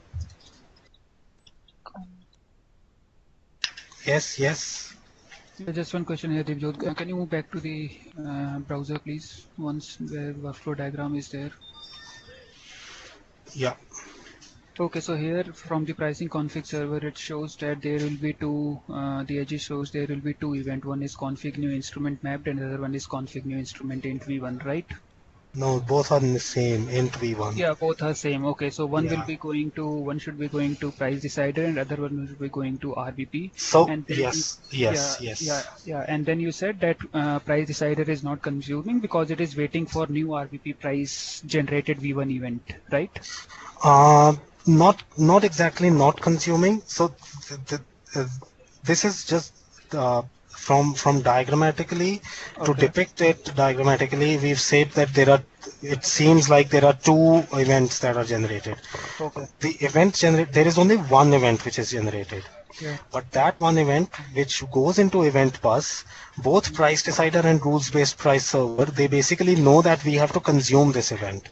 yes. Just one question here, Dibjot. Can you move back to the browser, please, once the workflow diagram is there? Yeah. Okay, so here from the pricing config server, it shows that there will be two, the edge shows there will be two events. One is config new instrument mapped and the other one is config new instrument int v1, right? No, both are the same, int v1. Yeah, both are same. Okay, so one should be going to price decider and other one will be going to RBP. So and then yes. Yeah. And then you said that price decider is not consuming because it is waiting for new RBP price generated v1 event, right? Not exactly not consuming. So uh, this is just from diagrammatically to Okay. depict it diagrammatically. We've said that it seems like there are two events that are generated. Okay. There is only one event which is generated. Yeah. But that one event which goes into event bus, both price decider and rules based price server, they basically know that we have to consume this event.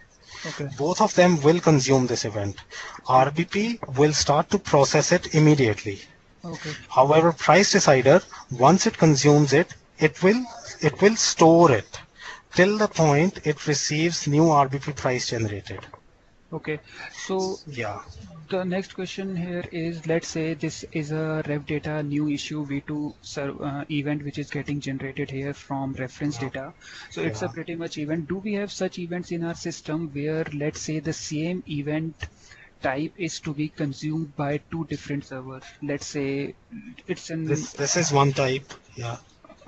Okay. Both of them will consume this event. RBP will start to process it immediately. Okay. However, price decider, once it consumes it, it will store it till the point it receives new RBP price generated. Okay. So Yeah. the next question here is, let's say this is a ref data new issue v2 event which is getting generated here from reference data. So it's a Yeah. pretty much event. Do we have such events in our system where, let's say, the same event type is to be consumed by two different servers? Let's say it's an This is one type. Yeah.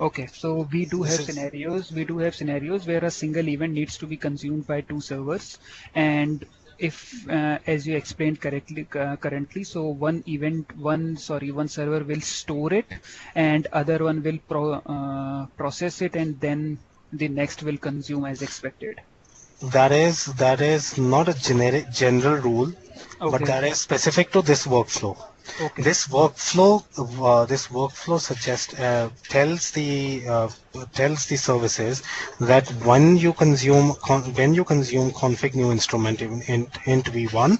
okay, so we do This have is scenarios. We do have scenarios where a single event needs to be consumed by two servers, and if, as you explained correctly, currently, so one server will store it, and other one will process it, and then the next will consume as expected. that is not a general rule, but Okay, that is specific to this workflow. okay, This workflow tells the services that when you consume config new instrument in v1,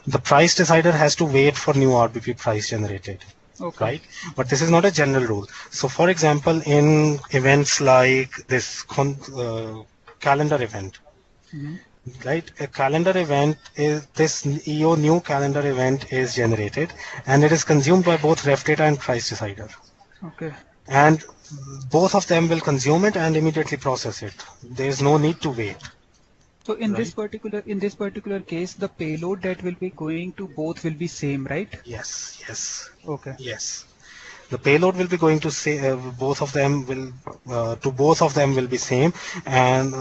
the price decider has to wait for new RBP price generated, okay. right? But this is not a general rule. So, for example, in events like this calendar event, Mhm. right? A calendar event is this EO new calendar event is generated, and it is consumed by both ref data and price decider, Okay. and both of them will consume it and immediately process it. There is no need to wait, So right? in this particular case, the payload that will be going to both will be same, right? Yes, yes, Okay. yes. The payload will be going to say both of them will to both of them will be same, and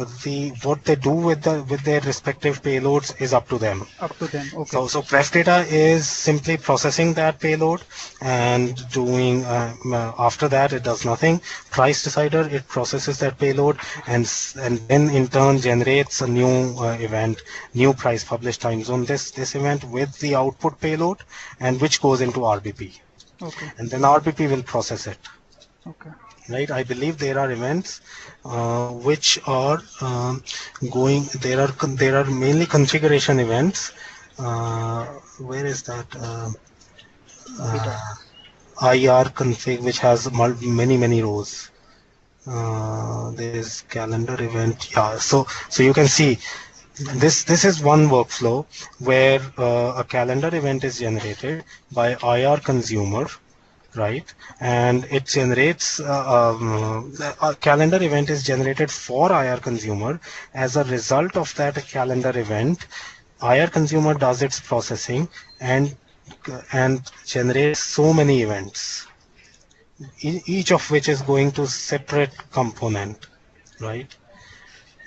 what they do with their respective payloads is up to them. Up to them. Okay. So pref data is simply processing that payload and doing after that it does nothing. Price decider, it processes that payload and then in turn generates a new event, new price published time zone. This event with the output payload, and which goes into RBP, Okay. and then RBP will process it. Okay. Right, I believe there are events which are going. There are mainly configuration events. Where is that Beta. IR config, which has many rows. There is calendar event. Yeah, so you can see this is one workflow where a calendar event is generated by IR consumer, right? And it generates a calendar event is generated for IR consumer. As a result of that calendar event, IR consumer does its processing and generates so many events, each of which is going to separate component, right?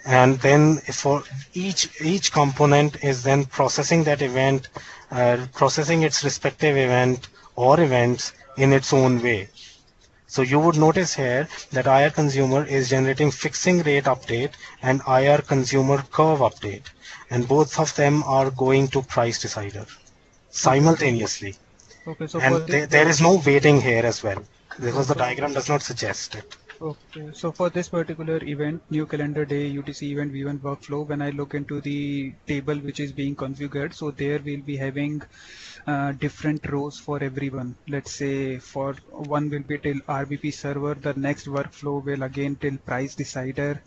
And then for each component is then processing that event, processing its respective event or events in its own way. So you would notice here that IR consumer is generating fixing rate update and IR consumer curve update, and both of them are going to price decider Okay. simultaneously. Okay. So And for this, there is no waiting here as well, so because the for diagram does not suggest it. okay. So for this particular event, new calendar day UTC event V1 workflow, when I look into the table which is being configured, so there we'll be having different rows for everyone. Let's say for one will be till RBP server, the next workflow will again till price decider,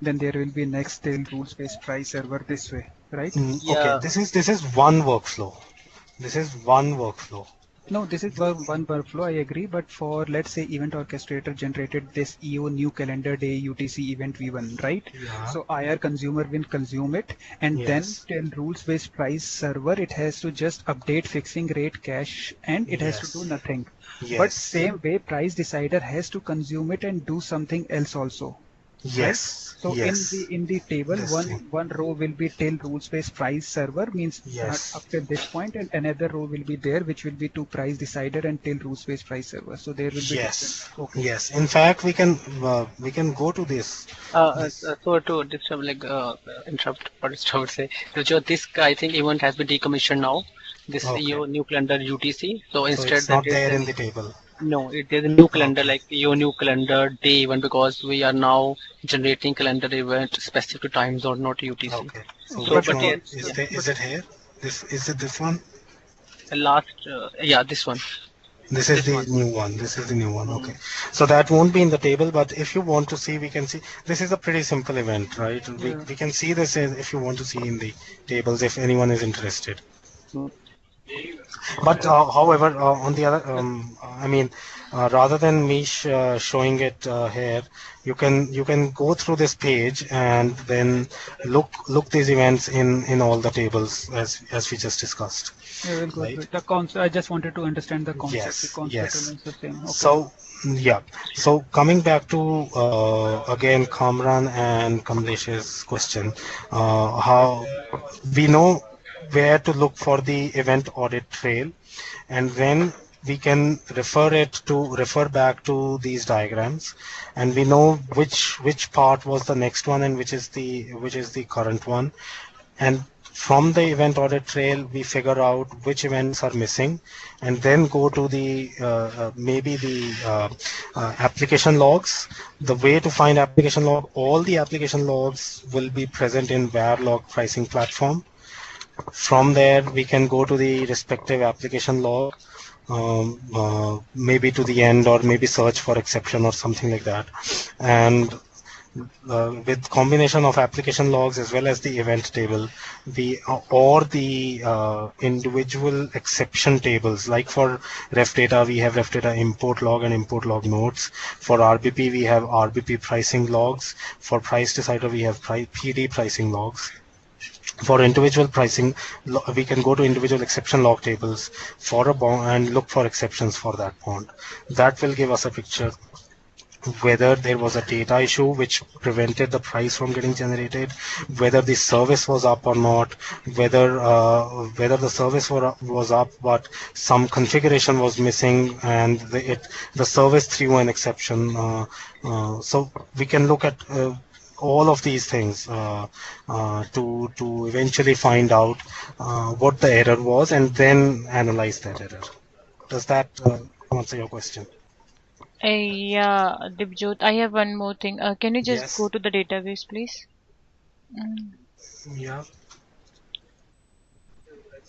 then there will be next till rules-based price server this way, right? Okay, Yeah. this is one workflow. This is one workflow. No, this is one workflow, I agree, but for, let's say, event orchestrator generated this EO new calendar day UTC event V1, right? Yeah. So IR consumer will consume it, and then Yes. till rules-based price server, it has to just update fixing rate cache, and it has to do Yes. nothing. But Yes. same way, price decider has to consume it and do something else also. right? Yes. So Yes. in the table, This thing. one row will be till rule space price server means Yes. up till this point, and another row will be there which will be to price decider and till rule space price server. So there will be different. Yes. Okay. Yes. In fact, we can go to this. This. So to disturb, like interrupt or disturb, say, so this I think event has been decommissioned now. This Okay. your new calendar UTC. So So instead it's that not is there the in the table. no, it is a new calendar Okay. like your new calendar day event because we are now generating calendar event specific to time zone, not UTC. Okay. So So, which But but one yes, again, is yeah, there? but Is it here? This is it. This one. last, yeah, this one, This is this the one. new one. This is the new one. Mm. Okay. So that won't be in the table, but if you want to see, we can see. This is a pretty simple event, right? yeah. We can see this if you want to see in the tables if anyone is interested. Mm. But however, on the other, I mean, rather than me showing it here, you can go through this page and then look these events in all the tables as we just discussed, Yeah, we'll go through right? it. The concept. I just wanted to understand the concept. The Yes, concept yes. remains the same. Okay. So yeah, so coming back to again Kamran and Kamlesh's question, how we know where to look for the event audit trail, and then we can refer back to these diagrams, and we know which part was the next one and which is the current one, and from the event audit trail we figure out which events are missing, and then go to the maybe the application logs. The way to find application log, all the application logs will be present in Log pricing platform. From there we can go to the respective application log, maybe to the end, or maybe search for exception or something like that, and with combination of application logs as well as the event table, the or the individual exception tables. Like for ref data, we have ref data import log and import log notes. For RBP, we have RBP pricing logs. For price decider, we have PD pricing logs. For individual pricing, we can go to individual exception log tables for a bond and look for exceptions for that bond. That will give us a picture whether there was a data issue which prevented the price from getting generated, whether the service was up or not, whether the service was up but some configuration was missing and the service threw an exception. So we can look at all of these things to eventually find out what the error was and then analyze that error. Does that answer your question? Yeah, Dibjot, I have one more thing. Can you just go Yes. to the database, please? Mm. Yeah.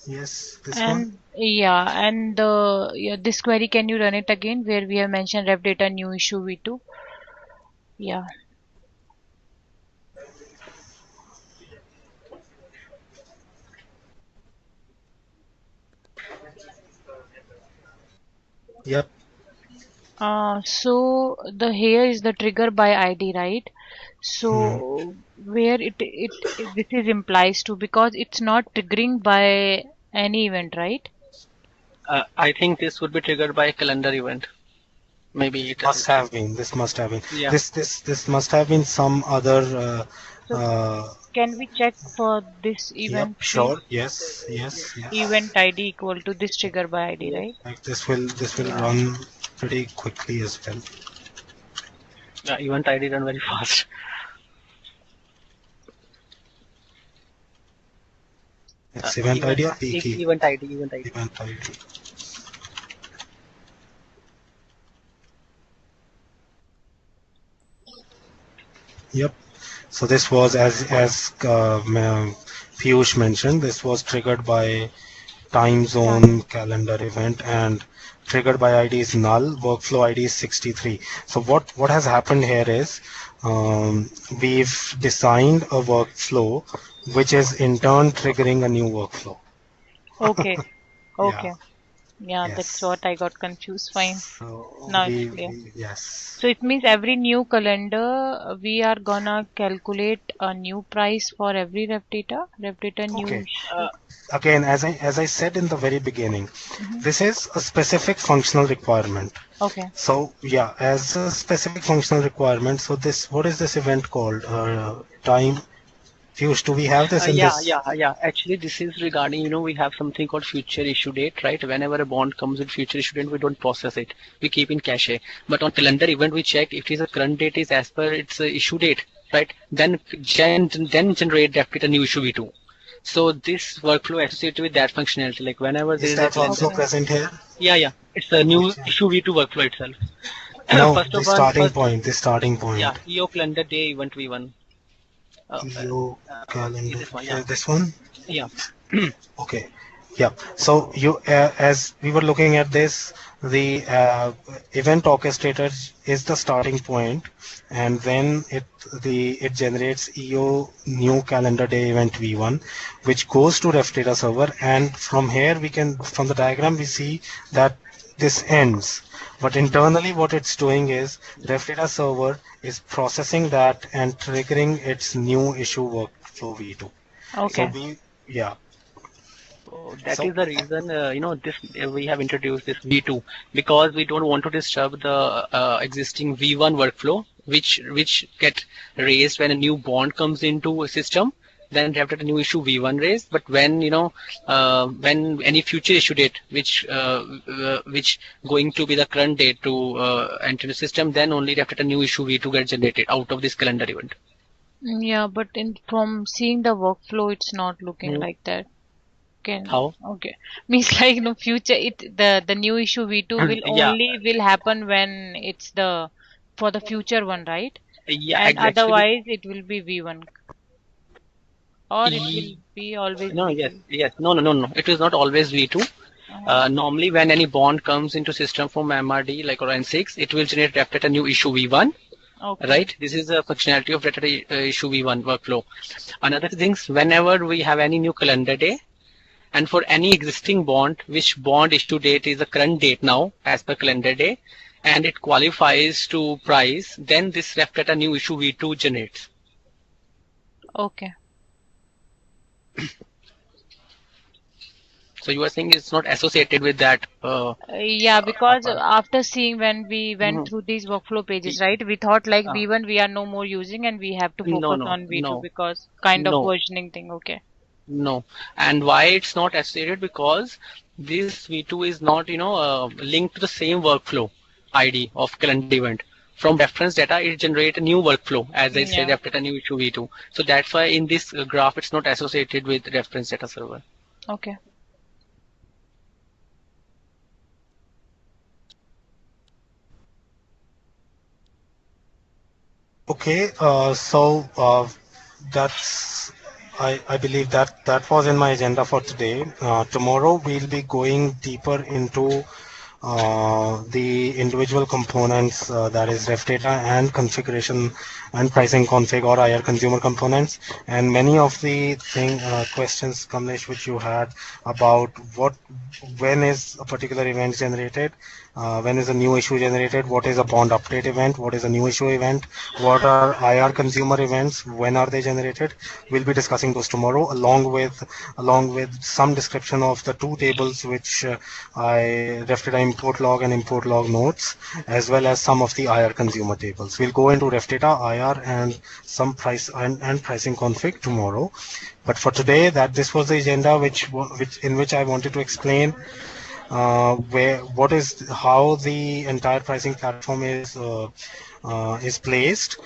Yes. This one. And yeah, this query, can you run it again where we have mentioned ref data new issue v2? Yeah. Yep. So the here is the trigger by ID, right? Hmm. So where this is implies to, because it's not triggering by any event, right? I think this would be triggered by a calendar event. Maybe it. Must have been. This must have been. Yeah. This must have been some other. So can we check for this Yep. event, please? Sure. Yes. Yes. Yes. Event ID equal to this trigger by ID, right? Like this will Yeah. run pretty quickly as well. Event ID run very fast. It's event ID or Event key? event ID, event ID. Event ID. Yep. So this was as Piyush mentioned. This was triggered by time zone calendar event, and triggered by ID is null. Workflow ID is 63. So what has happened here is we've designed a workflow which is in turn triggering a new workflow. Okay. Yeah. Okay. Yeah, that's Yes. what I got confused. Fine. So Now it's clear. yes. So it means every new calendar we are gonna calculate a new price for every rep data new Okay. issue. Again, as I said in the very beginning, Hmm. this is a specific functional requirement. Okay. So yeah, as a specific functional requirement, so this what is this event called? Time fuse. Do we have this in this? Yeah. Actually, this is regarding, we have something called future issue date, right? Whenever a bond comes with future issue date, we don't process it. We keep in cache. But on calendar event, we check if it is a current date is as per its issue date, right? Then generate that a new issue V2. So this workflow associated with that functionality, like whenever there Is is a that also calendar. Okay. present here? Yeah. It's a new Okay. issue V2 workflow itself. No, First the of all, starting point. The starting yeah, point. EO calendar day event V1. EO calendar. This one, yeah. This one. Yeah. Okay. Yeah. So you, as we were looking at this, the event orchestrator is the starting point, and then it generates EO new calendar day event V1, which goes to ref data server, and from here from the diagram we see that this ends. But internally, what it's doing is ref data server is processing that and triggering its new issue workflow V2. So Okay. yeah. So that So is the reason, this we have introduced this V2 because we don't want to disturb the existing V1 workflow, which get raised when a new bond comes into a system. Then after the new issue V1 raised, but when any future issue date, which going to be the current date to enter the system, then only after the new issue V2 get generated out of this calendar event. Yeah, but in from seeing the workflow, it's not looking Mm. like that. Can How? okay. Means like no future the new issue V2 will Yeah, only will happen when it's the for the future one, right? yeah, And actually. otherwise it will be V1 or it will be always No, yes, V2. yes. No. It is not always V2. Uh-huh. Normally, when any bond comes into system from MRD, like or N6, it will generate after a new issue V1, Okay. right? This is the functionality of data issue V1 workflow. Another things, whenever we have any new calendar day, and for any existing bond, which bond issue date is the current date now, as per calendar day, and it qualifies to price, then this ref data new issue V2 generates. Okay. So you are saying it's not associated with that. Yeah, because Part. after seeing when we went Mhm. through these workflow pages, right, we thought like Uh, V1 we are no more using and we have to no, focus no, on V2 no, because kind of no. versioning thing. Okay. No. And why it's not associated? Because this V2 is not, linked to the same workflow ID of calendar event. From reference data, it generates a new workflow, as I said, Yeah. after a new issue V2. So that's why in this graph, it's not associated with reference data server. Okay. okay, that's I believe that was in my agenda for today. Tomorrow we'll be going deeper into the individual components, that is ref data and configuration and pricing config or IR consumer components, and many of the questions, Kamlesh, which you had about when is a particular event generated, when is a new issue generated, what is a bond update event, what is a new issue event, what are IR consumer events, when are they generated. We'll be discussing those tomorrow, along with some description of the two tables which I refted import log and import log notes, as well as some of the IR consumer tables. We'll go into ref data, IR, and some price and pricing config tomorrow. But for today, that this was the agenda in which I wanted to explain how the entire pricing platform is placed,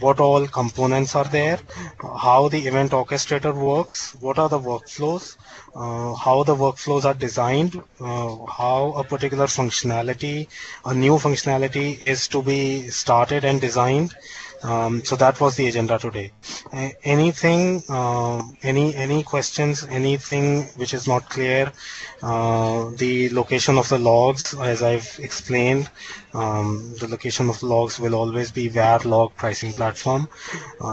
what all components are there, how the event orchestrator works, what are the workflows, how the workflows are designed, how a particular functionality, a new functionality is to be started and designed. So that was the agenda today. Anything, any questions, anything which is not clear? The location of the logs, as I've explained, the location of the logs will always be var log pricing platform.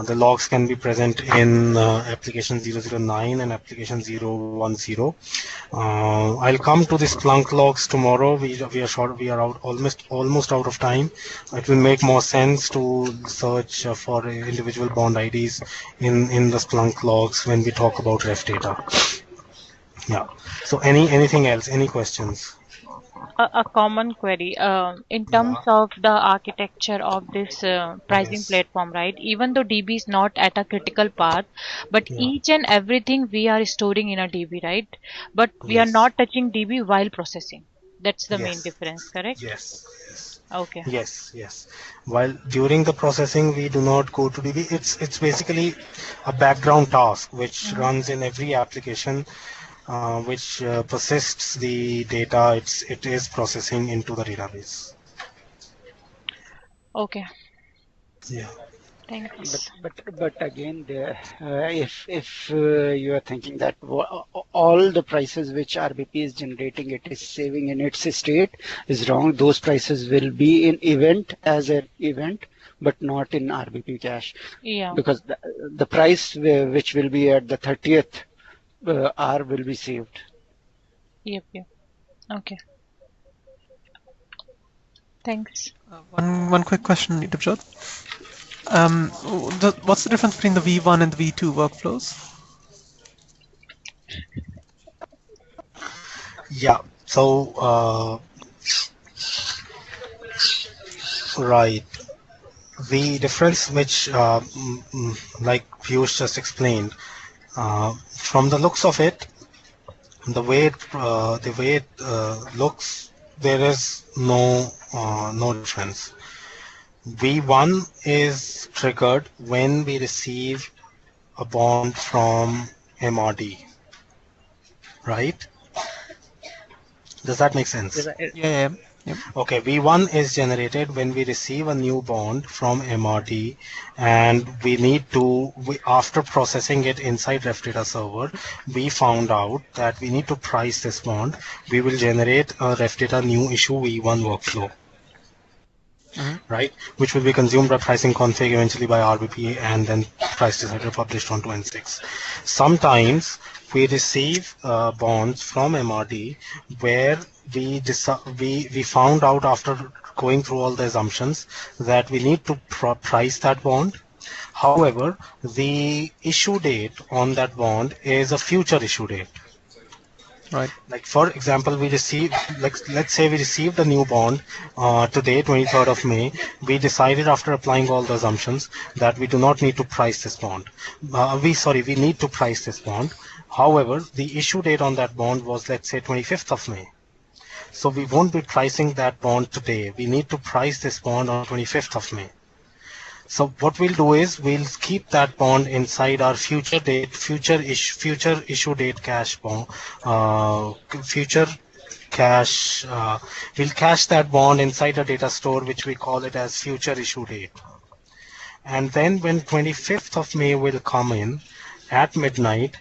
The logs can be present in application 009 and application 010. I'll come to the Splunk logs tomorrow. We are short. We are out almost out of time. It will make more sense to search for individual bond IDs in the Splunk logs when we talk about ref data. Yeah. So anything else? Any questions? A common query in Yeah. terms of the architecture of this pricing Yes. platform, right? Even though DB is not at a critical path, but Yeah. each and everything we are storing in a DB, right? But we are Yes. not touching DB while processing. That's the main Yes. difference, correct? Yes. Yes. Okay. Yes, yes. While during the processing, we do not go to DB. It's basically a background task which Mhm. runs in every application, which persists the data it is processing into the database. Okay. Yeah. But Thanks. but again, if you are thinking that all the prices which RBP is generating, it is saving in its state, is wrong. Those prices will be in event as an event, but not in RBP cache, Yeah. because the price which will be at the 30th hour will be saved. Yep. Yep. Okay. Thanks. One quick question, Dibjot. What's the difference between the V1 and the V2 workflows? Yeah. So right. The difference which like Piyush just explained, from the looks of it, the way it looks, there is no difference. V1 is triggered when we receive a bond from MRD, right? Does that make sense? Yeah. Okay, V1 is generated when we receive a new bond from MRD, and we need to, after processing it inside ref data server, we found out that we need to price this bond. We will generate a ref data new issue V1 workflow, right? Which will be consumed by pricing config, eventually by RBP, and then price decider published onto N6. Sometimes we receive bonds from MRD where we found out after going through all the assumptions that we need to price that bond. However, the issue date on that bond is a future issue date. Right. Like for example, we received, like let's say we received a new bond today, 23rd of May. We decided after applying all the assumptions that we do not need to price this bond. We need to price this bond. However, the issue date on that bond was, let's say, 25th of May. So we won't be pricing that bond today. We need to price this bond on 25th of May. So what we'll do is we'll keep that bond inside our future issue date cache bond, future cache. We'll cache that bond inside a data store, which we call it as future issue date. And then when 25th of May will come in at midnight,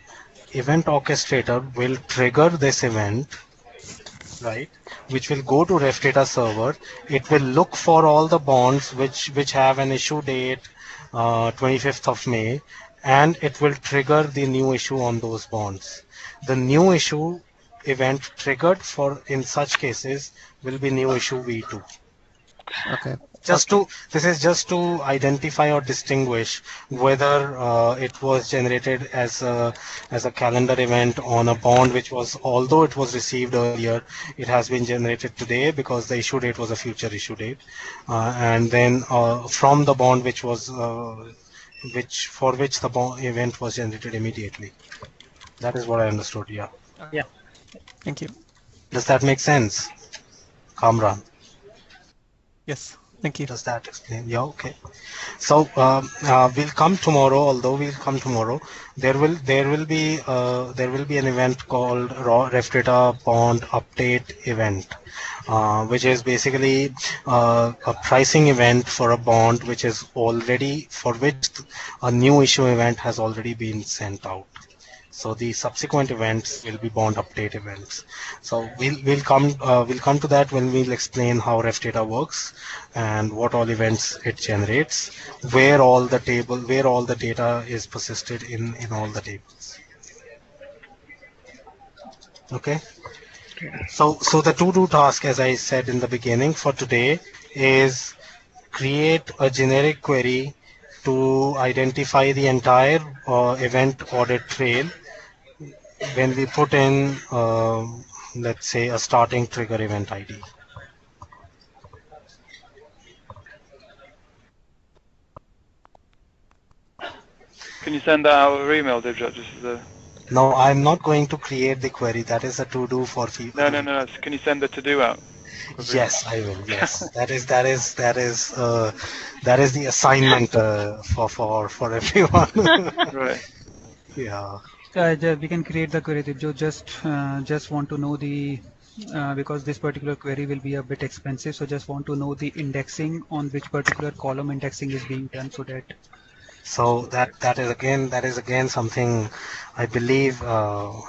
event orchestrator will trigger this event, right, which will go to ref data server. It will look for all the bonds which have an issue date 25th of May, and it will trigger the new issue on those bonds. The new issue event triggered for in such cases will be new issue V2. Okay. This is just to identify or distinguish whether it was generated as a calendar event on a bond which was, although it was received earlier, it has been generated today because the issue date was a future issue date, and then from the bond which was for which the bond event was generated immediately. That is what I understood. Yeah. Yeah. Thank you. Does that make sense, Kamran? Yes. Thank you. Does that explain? Yeah, okay. So we'll come tomorrow. Although we'll come tomorrow, there will be an event called Ref Data Bond Update event, which is basically a pricing event for a bond which is already for which a new issue event has already been sent out. So the subsequent events will be bond update events. So we'll come to that when we'll explain how ref data works and what all events it generates, where all the data is persisted in all the tables. Okay. So the to-do task, as I said in the beginning for today, is create a generic query to identify the entire event audit trail when we put in, let's say, a starting trigger event ID. Can you send that out over email, Dibjot? Just as a... No, I'm not going to create the query. That is a to-do for people. No. Can you send the to-do out? Yes, I will. Yes, that is the assignment for everyone. Right. Yeah. We can create the query. Dibjot. Just want to know the because this particular query will be a bit expensive, so just want to know the indexing on which particular column indexing is being done, so that. So that is again something I believe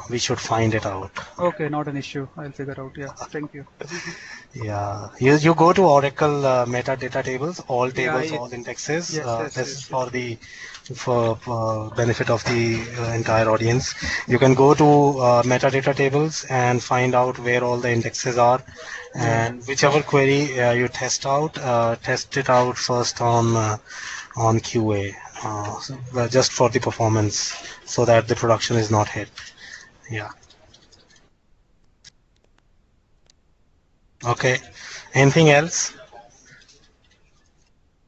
we should find it out. Okay, not an issue. I'll figure out. Yeah, thank you. Yeah, you go to Oracle metadata tables, all tables, Yeah, all indexes. yes, This is yes. for benefit of the entire audience. You can go to metadata tables and find out where all the indexes are, and whichever query you test it out first on QA, just for the performance, so that the production is not hit. Yeah. Okay. Anything else?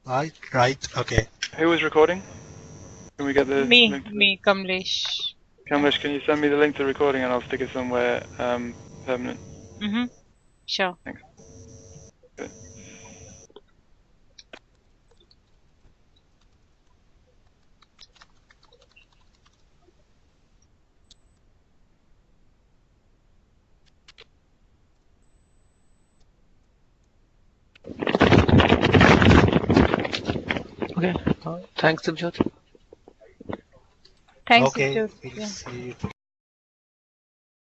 Right. Okay. Who was recording? Can we get the link to Me, Kamlesh. Kamlesh, can you send me the link to the recording and I'll stick it somewhere permanent? Sure. Thanks. Good. Okay. Thanks, Dibjot. Thanks, Okay. Dibjot. We'll Yeah. see you.